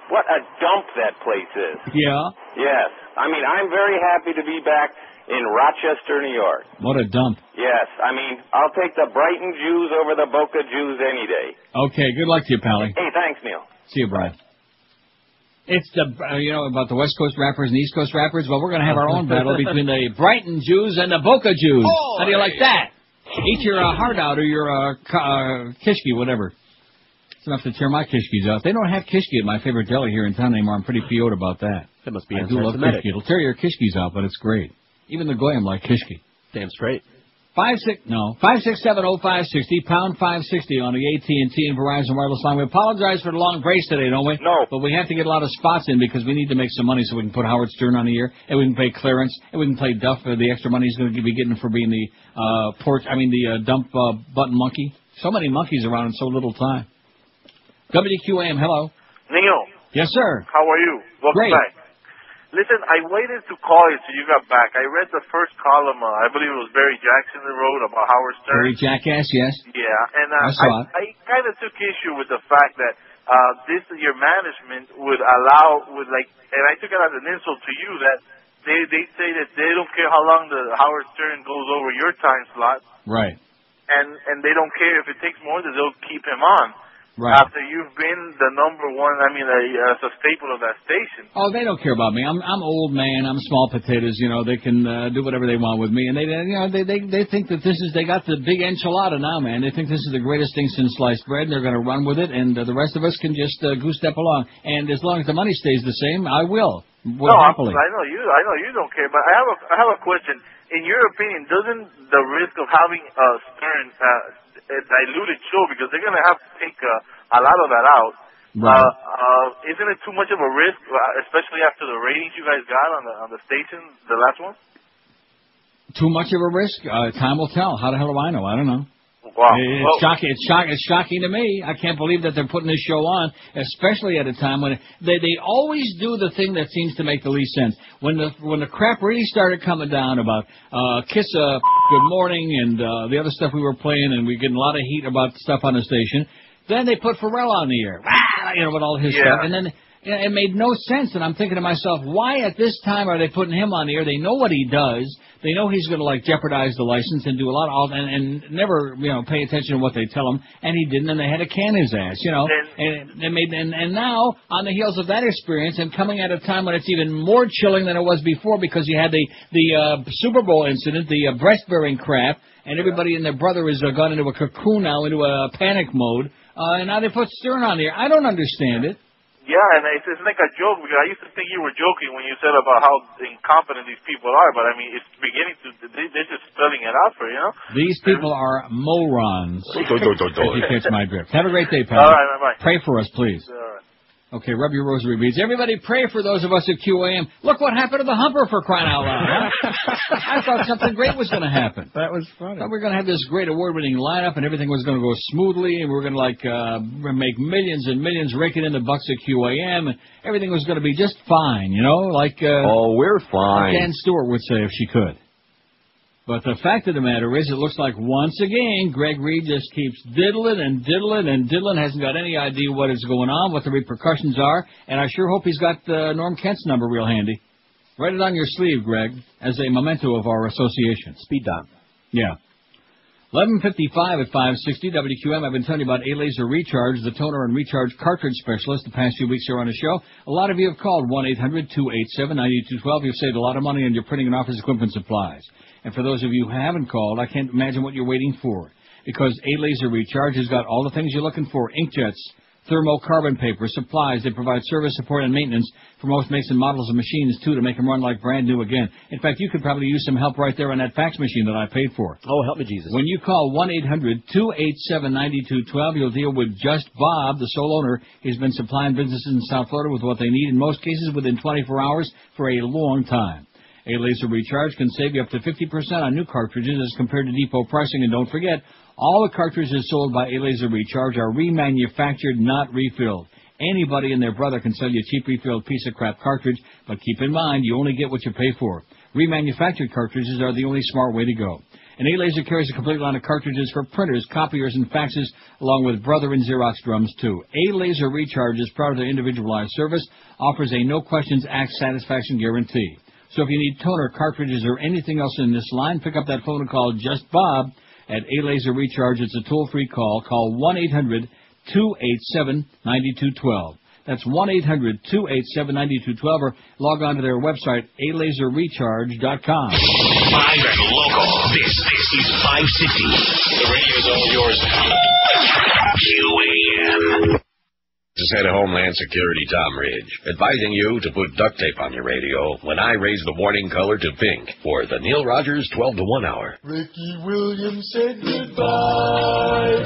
[SPEAKER 5] what a dump that place is.
[SPEAKER 1] Yeah?
[SPEAKER 5] Yes. I mean, I'm very happy to be back in Rochester, New York.
[SPEAKER 1] What a dump.
[SPEAKER 5] Yes. I mean, I'll take the Brighton Jews over the Boca Jews any day.
[SPEAKER 1] Okay, good luck to you, Pally.
[SPEAKER 5] Hey, thanks, Neil.
[SPEAKER 1] See you, Brian. It's about the West Coast rappers and East Coast rappers. Well, we're going to have our own battle between the Brighton Jews and the Boca Jews. Oh, how do you like that? Eat your heart out or your kishki, whatever. It's enough to tear my kishkis out. They don't have kishki at my favorite deli here in town anymore. I'm pretty PO'd about that.
[SPEAKER 7] That must be
[SPEAKER 1] I do love kishki. It'll tear your kishkis out, but it's great. Even the goyim like kishki.
[SPEAKER 7] Damn straight.
[SPEAKER 1] 5670560, pound 560 on the AT&T and Verizon wireless line. We apologize for the long brace today, don't we?
[SPEAKER 5] No.
[SPEAKER 1] But we have to get a lot of spots in because we need to make some money so we can put Howard Stern on the air, and we can pay Clarence, and we can play Duff for the extra money he's going to be getting for being the dump button monkey. So many monkeys around in so little time. WQAM, hello.
[SPEAKER 22] Neil.
[SPEAKER 1] Yes, sir.
[SPEAKER 22] How are you? Welcome
[SPEAKER 1] Great.
[SPEAKER 22] back. Listen, I waited to call you till you got back. I read the first column, I believe it was Barry Jackson that wrote about Howard Stern.
[SPEAKER 1] Barry Jackass, yes.
[SPEAKER 22] Yeah, and
[SPEAKER 1] I saw it.
[SPEAKER 22] I kind of took issue with the fact that your management would and I took it as an insult to you that they say that they don't care how long the Howard Stern goes over your time slot.
[SPEAKER 1] Right.
[SPEAKER 22] And they don't care if it takes more, that they'll keep him on.
[SPEAKER 1] Right.
[SPEAKER 22] After you've been the number one, as a staple of that station.
[SPEAKER 1] Oh, they don't care about me. I'm old man. I'm small potatoes. You know, they can do whatever they want with me, and they think that they got the big enchilada now, man. They think this is the greatest thing since sliced bread, and they're going to run with it, and the rest of us can just goose step along. And as long as the money stays the same, I will. Happily.
[SPEAKER 22] I know you don't care, but I have a question. In your opinion, doesn't the risk of having Stern a diluted show, because they're going to have to take a lot of that out,
[SPEAKER 1] right.
[SPEAKER 22] Isn't it too much of a risk, especially after the ratings you guys got on the station, the last one?
[SPEAKER 1] Too much of a risk? Time will tell. How the hell do I know? I don't know.
[SPEAKER 22] Wow.
[SPEAKER 1] It's shocking to me. I can't believe that they're putting this show on, especially at a time when they always do the thing that seems to make the least sense. When the crap really started coming down about Kiss Good Morning and the other stuff we were playing, and we were getting a lot of heat about stuff on the station, then they put Pharrell on the air, with all his stuff, and then it made no sense. And I'm thinking to myself, why at this time are they putting him on the air? They know what he does. They know he's going to jeopardize the license and do a lot of and never pay attention to what they tell him. And he didn't, and they had to can his ass, And now on the heels of that experience, and coming at a time when it's even more chilling than it was before, because you had the Super Bowl incident, the breast bearing crap, and everybody and their brother has gone into a cocoon now, into a panic mode. And now they put Stern on the air. I don't understand it.
[SPEAKER 22] Yeah, and it's like a joke, because I used to think you were joking when you said about how incompetent these people are, but it's beginning to, they're just spelling it out for you,
[SPEAKER 1] These people are morons. If you catch my drift. Have a great day, pal.
[SPEAKER 22] All right, bye-bye.
[SPEAKER 1] Pray for us, please.
[SPEAKER 22] All right.
[SPEAKER 1] Okay, rub your rosary beads. Everybody pray for those of us at QAM. Look what happened to the humper, for crying out loud, huh? I thought something great was going to happen.
[SPEAKER 15] That was funny.
[SPEAKER 1] I thought we were going to have this great award-winning lineup, and everything was going to go smoothly, and we were going to make millions and millions raking in the bucks at QAM, and everything was going to be just fine,
[SPEAKER 23] we're fine.
[SPEAKER 1] Dan Stewart would say if she could. But the fact of the matter is, it looks like once again, Greg Reed just keeps diddling and diddling and diddling, hasn't got any idea what is going on, what the repercussions are, and I sure hope he's got Norm Kent's number real handy. Write it on your sleeve, Greg, as a memento of our association.
[SPEAKER 7] Speed dial.
[SPEAKER 1] Yeah. 11:55 at 560 WQAM. I've been telling you about A-Laser Recharge, the toner and recharge cartridge specialist the past few weeks here on the show. A lot of you have called 1-800-287-9212. You've saved a lot of money on your printing and office equipment supplies. And for those of you who haven't called, I can't imagine what you're waiting for. Because A-Laser Recharge has got all the things you're looking for. Inkjets, thermocarbon paper, supplies. They provide service, support, and maintenance for most makes and models of machines, too, to make them run like brand new again. In fact, you could probably use some help right there on that fax machine that I paid for.
[SPEAKER 7] Oh, help me, Jesus.
[SPEAKER 1] When you call 1-800-287-9212, you'll deal with Just Bob, the sole owner. He's been supplying businesses in South Florida with what they need, in most cases within 24 hours for a long time. A-Laser Recharge can save you up to 50% on new cartridges as compared to depot pricing. And don't forget, all the cartridges sold by A-Laser Recharge are remanufactured, not refilled. Anybody and their brother can sell you a cheap refilled piece of crap cartridge, but keep in mind, you only get what you pay for. Remanufactured cartridges are the only smart way to go. And A-Laser carries a complete line of cartridges for printers, copiers, and faxes, along with Brother and Xerox drums, too. A-Laser Recharge is proud of their individualized service, offers a no-questions-asked satisfaction guarantee. So if you need toner, cartridges, or anything else in this line, pick up that phone and call Just Bob at A-Laser Recharge. It's a toll-free call. Call 1-800-287-9212. That's 1-800-287-9212, or log on to their website, alaserrecharge.com.
[SPEAKER 8] Live and local. This is 560. The radio's all yours now. WQAM.
[SPEAKER 10] This is Head of Homeland Security Tom Ridge, advising you to put duct tape on your radio when I raise the warning color to pink for the Neil Rogers 12 to 1 hour.
[SPEAKER 11] Ricky Williams said goodbye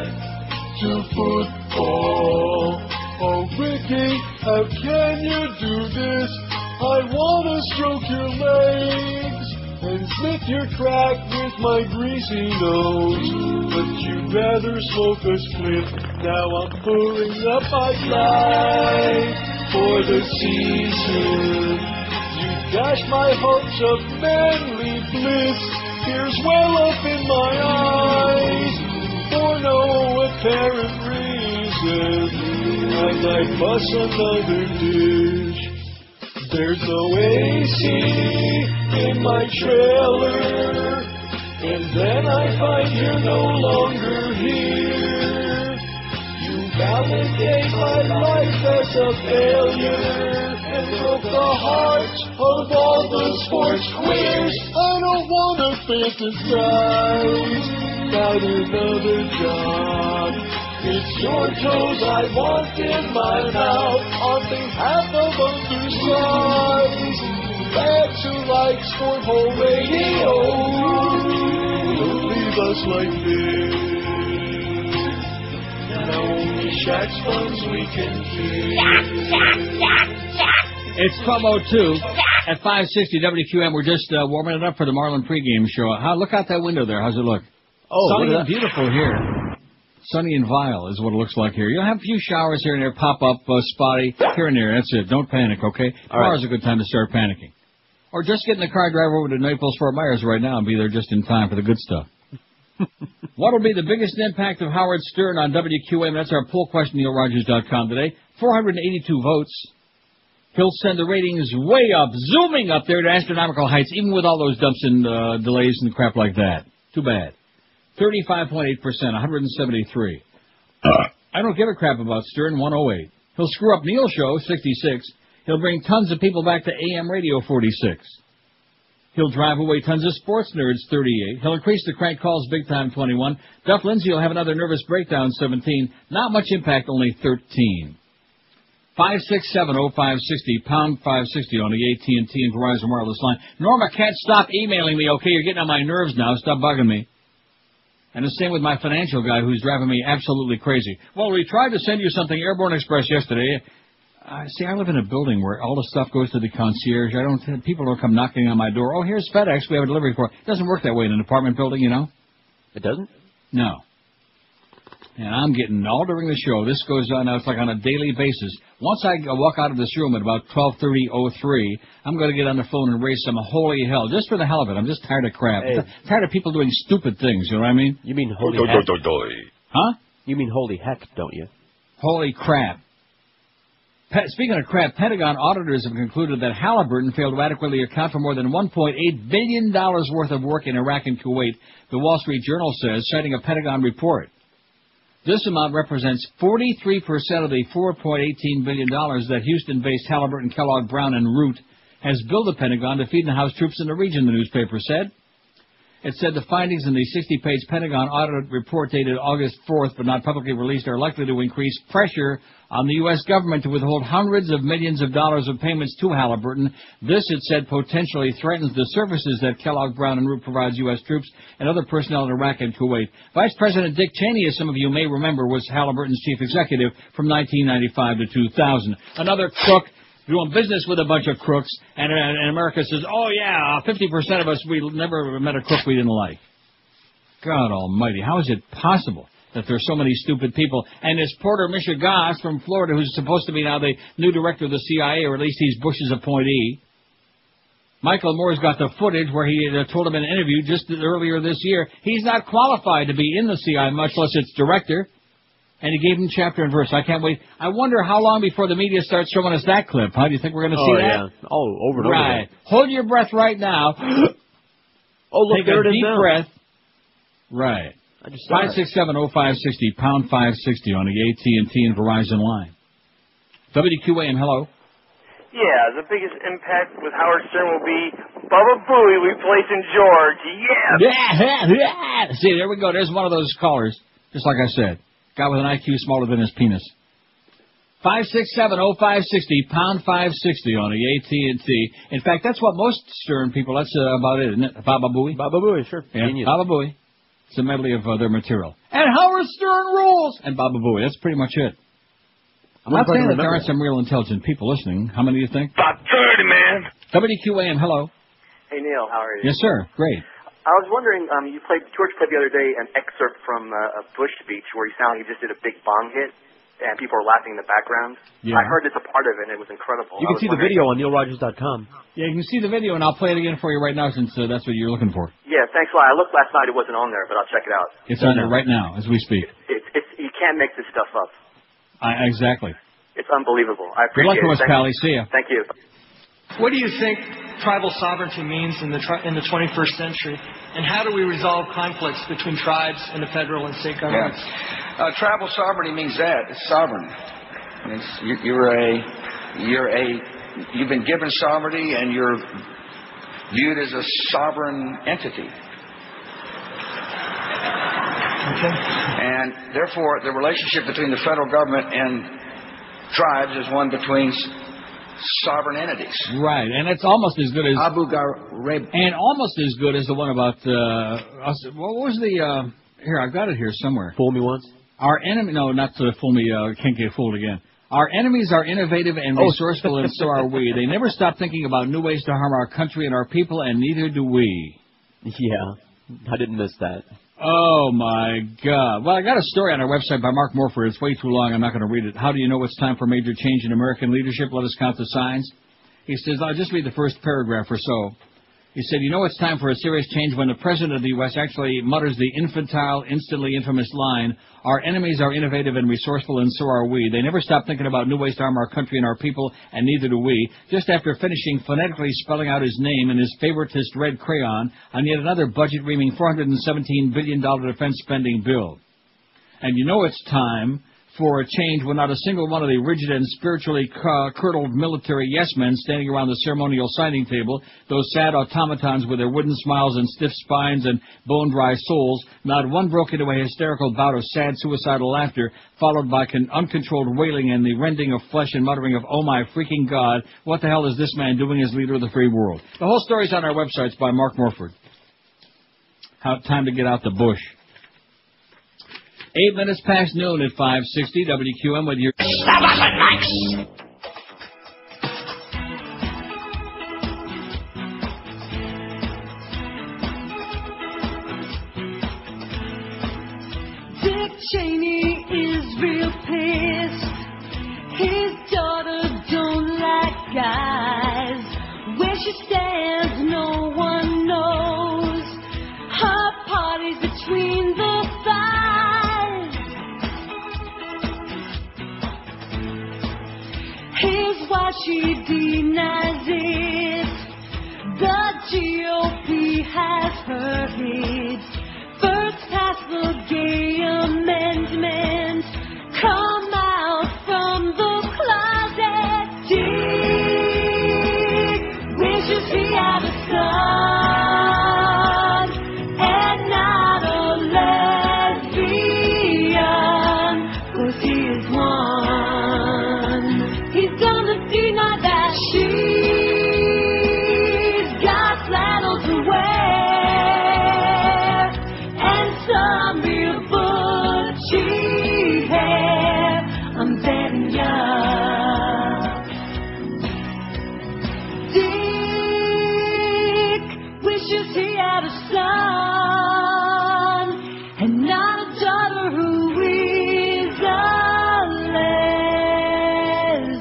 [SPEAKER 11] to football. Oh, Ricky, how can you do this? I want to stroke your legs and sniff your crack with my greasy nose. But you'd rather smoke a spliff. Now I'm pulling up my flag for the season. You dashed my hopes of manly bliss. Tears well up in my eyes for no apparent reason. As I bust another dish. There's no AC in my trailer, and then I find you're no longer here. You validate my life as a failure, and broke the hearts of all the sports queers. I don't want to fantasize about another job. It's your toes I want in my mouth on behalf of undersized lads who like cornhole radio. Don't leave us like this. Now only Shaq's funds we can keep.
[SPEAKER 1] It's 12:02 at 560 WQAM. We're just warming it up for the Marlin pregame show. Look out that window there. How's it look?
[SPEAKER 7] Oh,
[SPEAKER 1] sunny and beautiful here. Sunny and vile is what it looks like here. You'll have a few showers here and there, pop up, spotty, here and there. That's it. Don't panic, okay? Tomorrow's a good time to start panicking. Or just get in the car, drive over to Naples, Fort Myers right now and be there just in time for the good stuff. What will be the biggest impact of Howard Stern on WQAM? That's our poll question, NeilRogers.com today. 482 votes. He'll send the ratings way up, zooming up there to astronomical heights, even with all those dumps and delays and crap like that. Too bad. 35.8%, 173. I don't give a crap about Stern, 108. He'll screw up Neil's show, 66. He'll bring tons of people back to AM radio, 46. He'll drive away tons of sports nerds, 38. He'll increase the crank calls big time, 21. Duff Lindsay will have another nervous breakdown, 17. Not much impact, only 13. 5670560, pound 560 on the AT&T and Verizon wireless line. Norma can't stop emailing me, okay? You're getting on my nerves now. Stop bugging me. And the same with my financial guy who's driving me absolutely crazy. Well, we tried to send you something Airborne Express yesterday. See, I live in a building where all the stuff goes to the concierge. People don't come knocking on my door. Oh, here's FedEx. We have a delivery for it. It doesn't work that way in an apartment building, you know.
[SPEAKER 7] It doesn't?
[SPEAKER 1] No. And I'm getting all during the show. This goes on now. It's like on a daily basis. Once I walk out of this room at about 12:30:03, I'm going to get on the phone and raise some holy hell, just for the hell of it. I'm just tired of crap.
[SPEAKER 7] Hey.
[SPEAKER 1] Tired of people doing stupid things. You know what I mean?
[SPEAKER 7] You mean holy heck?
[SPEAKER 1] Huh?
[SPEAKER 7] You mean holy heck, don't you?
[SPEAKER 1] Holy crap. Speaking of crap, Pentagon auditors have concluded that Halliburton failed to adequately account for more than $1.8 billion worth of work in Iraq and Kuwait, the Wall Street Journal says, citing a Pentagon report. This amount represents 43% of the $4.18 billion that Houston-based Halliburton, Kellogg, Brown, and Root has billed the Pentagon to feed and house troops in the region, the newspaper said. It said the findings in the 60-page Pentagon audit report dated August 4th, but not publicly released, are likely to increase pressure on the U.S. government to withhold hundreds of millions of dollars of payments to Halliburton. This, it said, potentially threatens the services that Kellogg, Brown, and Root provides U.S. troops and other personnel in Iraq and Kuwait. Vice President Dick Cheney, as some of you may remember, was Halliburton's chief executive from 1995 to 2000. Another crook doing business with a bunch of crooks, and America says, oh, yeah, 50% of us, we never met a crook we didn't like. God almighty, how is it possible that there's so many stupid people? And this Porter Goss from Florida, who's supposed to be now the new director of the CIA, or at least he's Bush's appointee. Michael Moore's got the footage where he told him in an interview just earlier this year, he's not qualified to be in the CIA, much less its director. And he gave him chapter and verse. I can't wait. I wonder how long before the media starts showing us that clip. Huh? Do you think we're going to see that?
[SPEAKER 7] Yeah. Oh, over and over.
[SPEAKER 1] Right. Hold your breath right now.
[SPEAKER 7] Oh, look,
[SPEAKER 1] take
[SPEAKER 7] there
[SPEAKER 1] a
[SPEAKER 7] it is
[SPEAKER 1] deep
[SPEAKER 7] now.
[SPEAKER 1] breath. Right. 567-0560, pound 560 on the AT&T and Verizon line. WQAM, hello.
[SPEAKER 5] Yeah, the biggest impact with Howard Stern will be Baba Booey replacing George.
[SPEAKER 1] Yeah. See, there we go. There's one of those callers, just like I said. Guy with an IQ smaller than his penis. 567-0560, pound 560 on the AT&T. In fact, that's what most Stern people, that's about it, isn't it? Baba Booey?
[SPEAKER 7] Baba Booey, sure.
[SPEAKER 1] Yeah, Baba Booey. It's a medley of their material. And Howard Stern rules! And Baba Booey. That's pretty much it. I'm not saying that there aren't some real intelligent people listening. How many do you think?
[SPEAKER 19] About 30, man.
[SPEAKER 1] WQAM, hello.
[SPEAKER 13] Hey, Neil, how are you?
[SPEAKER 1] Yes, sir. Great.
[SPEAKER 13] I was wondering, George played the other day an excerpt from a Bush speech where he sounded like he just did a big bong hit, and people were laughing in the background.
[SPEAKER 1] Yeah.
[SPEAKER 13] I heard it's a part of it, and it was incredible.
[SPEAKER 7] You can see the video on NeilRogers.com.
[SPEAKER 1] Yeah, you can see the video, and I'll play it again for you right now since that's what you're looking for.
[SPEAKER 13] Yeah, thanks a lot. I looked last night. It wasn't on there, but I'll check it out.
[SPEAKER 1] It's on there right now as we speak.
[SPEAKER 13] You can't make this stuff up.
[SPEAKER 1] Exactly.
[SPEAKER 13] It's unbelievable. I
[SPEAKER 1] Good luck
[SPEAKER 13] appreciate
[SPEAKER 1] to us, Pally. See ya.
[SPEAKER 13] Thank you.
[SPEAKER 14] What do you think tribal sovereignty means in the 21st century, and how do we resolve conflicts between tribes and the federal and state governments?
[SPEAKER 16] Yeah. Tribal sovereignty means that it's sovereign. You've been given sovereignty, and you're viewed as a sovereign entity.
[SPEAKER 14] Okay.
[SPEAKER 16] And therefore, the relationship between the federal government and tribes is one between sovereign entities.
[SPEAKER 1] Right, and it's almost as good as
[SPEAKER 16] Abu Ghraib.
[SPEAKER 1] And almost as good as the one about what was the here, I've got it here somewhere.
[SPEAKER 7] Fool me once?
[SPEAKER 1] Our enemy, no, not to fool me, can't get fooled again. Our enemies are innovative and resourceful, and so are we. They never stop thinking about new ways to harm our country and our people, and neither do we.
[SPEAKER 7] Yeah, I didn't miss that.
[SPEAKER 1] Oh, my God. Well, I got a story on our website by Mark Morford. It's way too long. I'm not going to read it. How do you know it's time for major change in American leadership? Let us count the signs. He says, I'll just read the first paragraph or so. He said, you know it's time for a serious change when the President of the U.S. actually mutters the infantile, instantly infamous line, our enemies are innovative and resourceful, and so are we. They never stop thinking about new ways to harm our country and our people, and neither do we. Just after finishing phonetically spelling out his name in his favoritist red crayon on yet another budget-reaming $417 billion defense spending bill. And you know it's time for a change when not a single one of the rigid and spiritually curdled military yes-men standing around the ceremonial signing table, those sad automatons with their wooden smiles and stiff spines and bone-dry souls, not one broke into a hysterical bout of sad suicidal laughter, followed by uncontrolled wailing and the rending of flesh and muttering of, oh my freaking God, what the hell is this man doing as leader of the free world? The whole story's on our website. It's by Mark Morford. Time to get out the bush. 8 minutes past noon at 560 WQM with your...
[SPEAKER 8] Stop us at Max!
[SPEAKER 11] Dick Cheney is real pissed. His daughter don't like guys. Where she stands, no one knows. Her party's between the thighs.
[SPEAKER 6] GOP has heard it. First pass the gay amendment. Come out from the closet. Dick wishes he had a son and not a lesbian, 'cause he is one. He's gonna deny that she's got flannel to wear and some real butchy hair. I'm betting ya. Dick wishes he had a son and not a daughter who is a lesbian.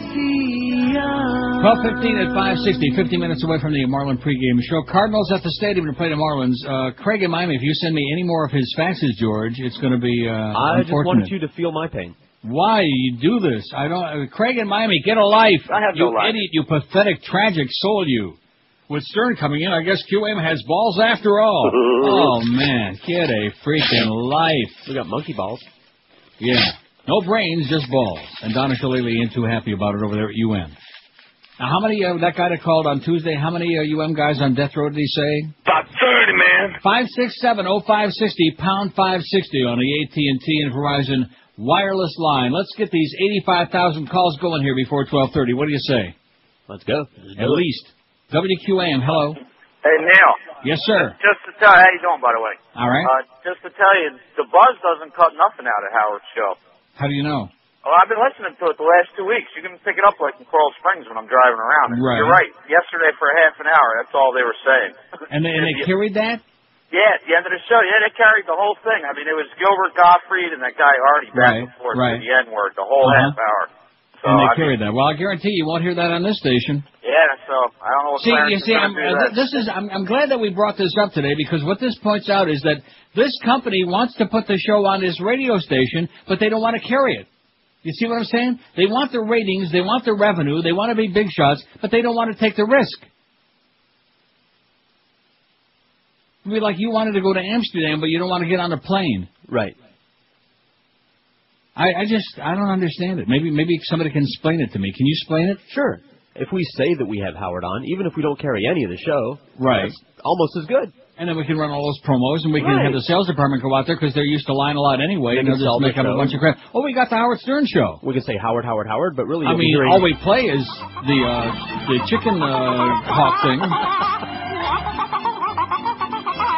[SPEAKER 1] 12:15 at 560, 50 minutes away from the Marlin pregame show. Cardinals at the stadium to play the Marlins. Craig and Miami, if you send me any more of his faxes, George, it's going to be
[SPEAKER 7] I just
[SPEAKER 1] unfortunate.
[SPEAKER 7] wanted you to feel my pain.
[SPEAKER 1] Why you do this? I don't. Craig and Miami, get a life.
[SPEAKER 5] I have no life.
[SPEAKER 1] You idiot, you pathetic, tragic soul, you. With Stern coming in, I guess QAM has balls after all. Oh, man, get a freaking life.
[SPEAKER 7] We got monkey balls.
[SPEAKER 1] Yeah. No brains, just balls. And Donna Shillelagh ain't too happy about it over there at UM. Now, how many, that guy that called on Tuesday, how many UM guys on death row did he say?
[SPEAKER 22] About 30, man.
[SPEAKER 1] 567-0560, pound 560 on the AT&T and Verizon wireless line. Let's get these 85,000 calls going here before 12:30. What do you say?
[SPEAKER 7] Let's go.
[SPEAKER 1] At least. WQAM, hello.
[SPEAKER 22] Hey, Neil.
[SPEAKER 1] Yes, sir.
[SPEAKER 22] Just to tell you, how you doing, by the way?
[SPEAKER 1] All right.
[SPEAKER 22] Just to tell you, the buzz doesn't cut nothing out of Howard's show.
[SPEAKER 1] How do you know?
[SPEAKER 22] Well, I've been listening to it the last 2 weeks. You can pick it up like in Coral Springs when I'm driving around.
[SPEAKER 1] Right.
[SPEAKER 22] You're right. Yesterday for a half an hour, that's all they were saying.
[SPEAKER 1] And they carried that?
[SPEAKER 22] Yeah, at the end of the show, yeah, they carried the whole thing. I mean, it was Gilbert Gottfried and that guy Artie back and forth to the N-word the whole half hour. So,
[SPEAKER 1] And they carried that. Well, I guarantee you won't hear that on this station.
[SPEAKER 22] Yeah, so I don't know what Clarence is gonna do that.
[SPEAKER 1] I'm glad that we brought this up today, because what this points out is that this company wants to put the show on this radio station, but they don't want to carry it. You see what I'm saying? They want the ratings, they want the revenue, they want to be big shots, but they don't want to take the risk. It'd be like you wanted to go to Amsterdam, but you don't want to get on a plane.
[SPEAKER 7] Right.
[SPEAKER 1] I don't understand it. Maybe somebody can explain it to me. Can you explain it?
[SPEAKER 7] Sure. If we say that we have Howard on, even if we don't carry any of the show,
[SPEAKER 1] right,
[SPEAKER 7] it's almost as good.
[SPEAKER 1] And then we can run all those promos, and we can have the sales department go out there because they're used to lying a lot anyway, and they'll just make up a bunch of crap. Oh, we got the Howard Stern show.
[SPEAKER 7] We can say Howard, Howard, Howard, but really,
[SPEAKER 1] I mean, all we play is the chicken hawk thing.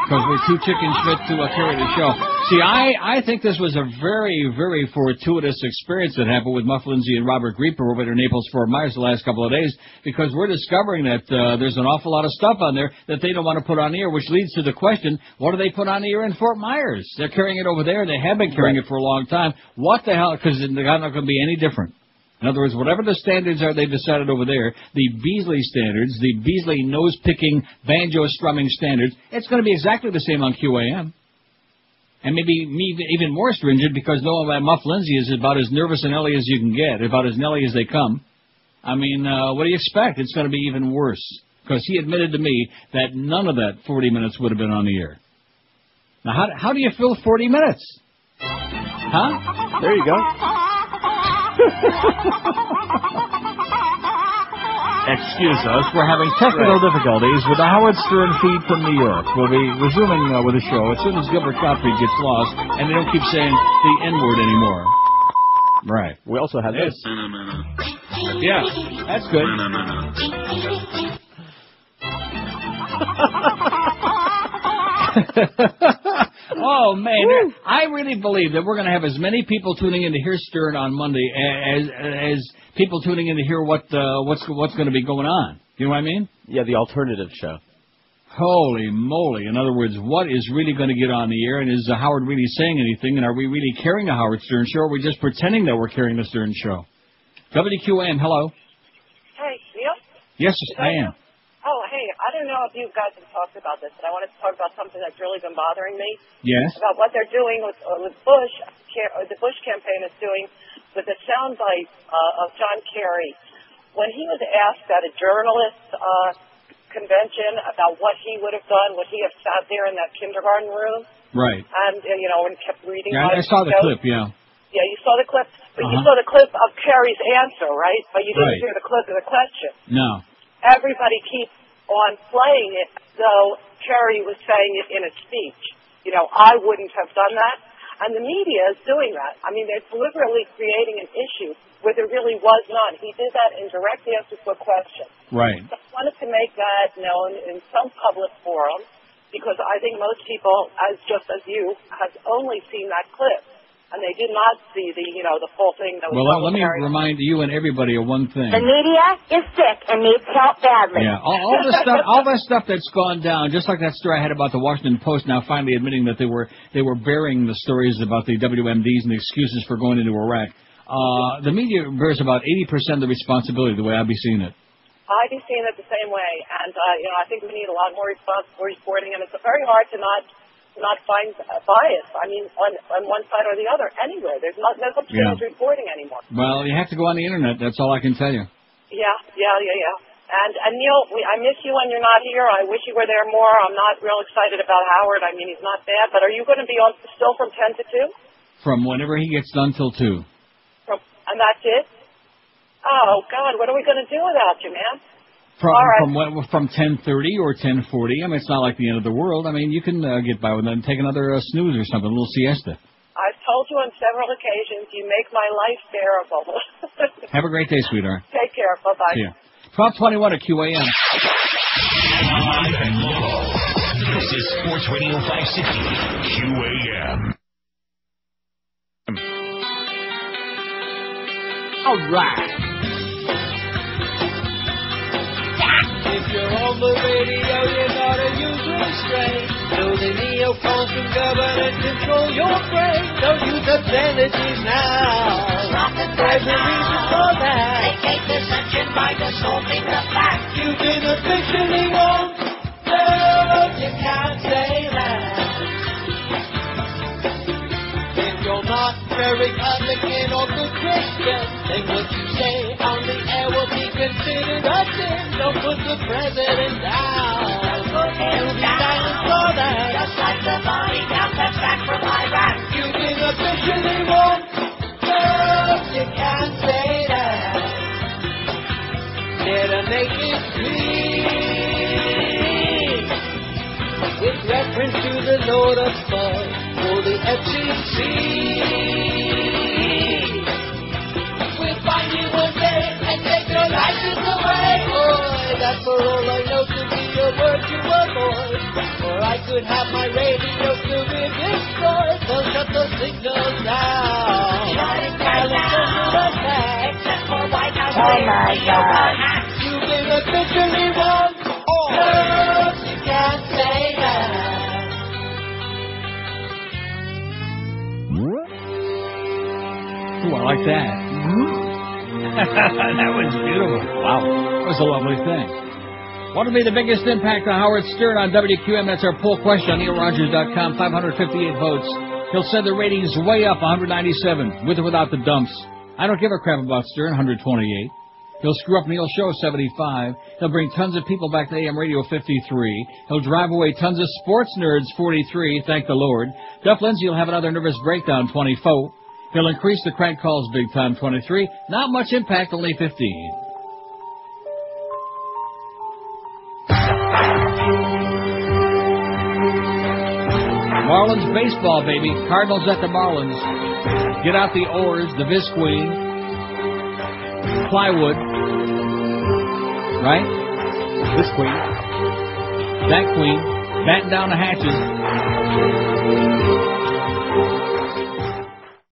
[SPEAKER 1] Because we're too chicken shit to carry the show. See, I think this was a very, very fortuitous experience that happened with Duff Lindsay and Robert Greeper over there in Naples, Fort Myers the last couple of days, because we're discovering that there's an awful lot of stuff on there that they don't want to put on the air, which leads to the question, what do they put on the air in Fort Myers? They're carrying it over there. They have been carrying it for a long time. What the hell? Because they're not going to be any different. In other words, whatever the standards are they've decided over there, the Beasley standards, the Beasley nose-picking, banjo-strumming standards, it's going to be exactly the same on QAM. And maybe even more stringent, because knowing that Muff Lindsay is about as nervous and Nelly as you can get, about as Nelly as they come. I mean, what do you expect? It's going to be even worse. Because he admitted to me that none of that 40 minutes would have been on the air. Now, how do you fill 40 minutes? Huh?
[SPEAKER 7] There you go.
[SPEAKER 1] Excuse us, we're having technical difficulties with the Howard Stern feed from New York. We'll be resuming with the show as soon as Gilbert Gottfried gets lost and they don't keep saying the N-word anymore. Right.
[SPEAKER 7] We also have this.
[SPEAKER 1] Yeah, that's good. Oh, man. I really believe that we're going to have as many people tuning in to hear Stern on Monday as people tuning in to hear what's going to be going on. You know what I mean?
[SPEAKER 7] Yeah, the alternative show.
[SPEAKER 1] Holy moly. In other words, what is really going to get on the air, and is Howard really saying anything, and are we really carrying the Howard Stern show, or are we just pretending that we're carrying the Stern show? WQAM, hello.
[SPEAKER 9] Hey, Neil?
[SPEAKER 1] Yes, I am.
[SPEAKER 9] Oh, hey, I don't know if you guys have talked about this, but I wanted to talk about something that's really been bothering me.
[SPEAKER 1] Yes.
[SPEAKER 9] About what they're doing with Bush, the Bush campaign is doing with the soundbite of John Kerry. When he was asked that a journalist convention about what he would have done, would he have sat there in that kindergarten room?
[SPEAKER 1] Right.
[SPEAKER 9] And, and kept reading.
[SPEAKER 1] Yeah, I saw the clip, yeah.
[SPEAKER 9] Yeah, you saw the clip. But you saw the clip of Kerry's answer, right? But you didn't hear the clip of the question.
[SPEAKER 1] No.
[SPEAKER 9] Everybody keeps on playing it, though Kerry was saying it in a speech. I wouldn't have done that. And the media is doing that. I mean, they're deliberately creating an issue where there really was none. He did that in direct answer to a question.
[SPEAKER 1] Right.
[SPEAKER 9] So I wanted to make that known in some public forum because I think most people, just as you, have only seen that clip. And they did not see the full thing that was
[SPEAKER 1] let me remind you and everybody of one thing.
[SPEAKER 6] The media is sick and needs help badly.
[SPEAKER 1] Yeah, all that stuff that's gone down, just like that story I had about the Washington Post now finally admitting that they were burying the stories about the WMDs and the excuses for going into Iraq. The media bears about 80% of the responsibility, the way I'd be seeing it.
[SPEAKER 9] I'd be seeing it the same way. And, I think we need a lot more responsible reporting, and it's very hard to not find bias. I mean, on one side or the other, anywhere. There's no such thing as reporting anymore.
[SPEAKER 1] Well, you have to go on the internet. That's all I can tell you.
[SPEAKER 9] Yeah. And Neil, I miss you when you're not here. I wish you were there more. I'm not real excited about Howard. I mean, he's not bad. But are you going to be on still from 10 to 2?
[SPEAKER 1] From whenever he gets done till 2.
[SPEAKER 9] And that's it? Oh, God, what are we going to do without you, man?
[SPEAKER 1] From 10:30 or 10:40. I mean, it's not like the end of the world. I mean, you can get by with that and take another snooze or something, a little siesta.
[SPEAKER 9] I've told you on several occasions, you make my life bearable.
[SPEAKER 1] Have a great day, sweetheart.
[SPEAKER 9] Take care. Bye-bye.
[SPEAKER 1] See ya. 12:21 at QAM.
[SPEAKER 8] This is Sports Radio 560 QAM.
[SPEAKER 1] All right.
[SPEAKER 11] If you're on the radio, you're not a usual restraint. So the neocons can govern and control your brain. Don't use obscenities now.
[SPEAKER 6] Stop the
[SPEAKER 11] There's a reason for that.
[SPEAKER 6] They take deception by distorting the facts.
[SPEAKER 11] You've been officially wrong. No, you can't say that. If you're not very Catholic or good Christian, then what you say on the air will be considered a sin. Don't put the president down. You'll be silent for that.
[SPEAKER 6] Just like the body count that's back from Iraq.
[SPEAKER 11] You've been officially wrong. No, you can't say that. Better make it clear. With reference to the Lord of Fun or the FCC. We'll find you one day and take your license away. Boy, that for all I know could be a word to avoid. Or I could have my radio career destroyed. They'll shut the signals down.
[SPEAKER 6] Shut it right down. Except for White House.
[SPEAKER 11] Oh my God. You've been officially wrong. No, you can't say that.
[SPEAKER 1] Ooh, I like that. That was beautiful. Wow. That was a lovely thing. What will be the biggest impact on Howard Stern on WQAM? That's our poll question on NeilRogers.com. 558 votes. He'll send the ratings way up, 197, with or without the dumps. I don't give a crap about Stern, 128. He'll screw up Neil's show, 75. He'll bring tons of people back to AM radio, 53. He'll drive away tons of sports nerds, 43, thank the Lord. Duff Lindsay will have another nervous breakdown, 24. He'll increase the crank calls big time, 23. Not much impact, only 15. Marlins baseball, baby. Cardinals at the Marlins. Get out the oars, the visqueen, plywood, right? Visqueen. That queen. Batten down the hatches.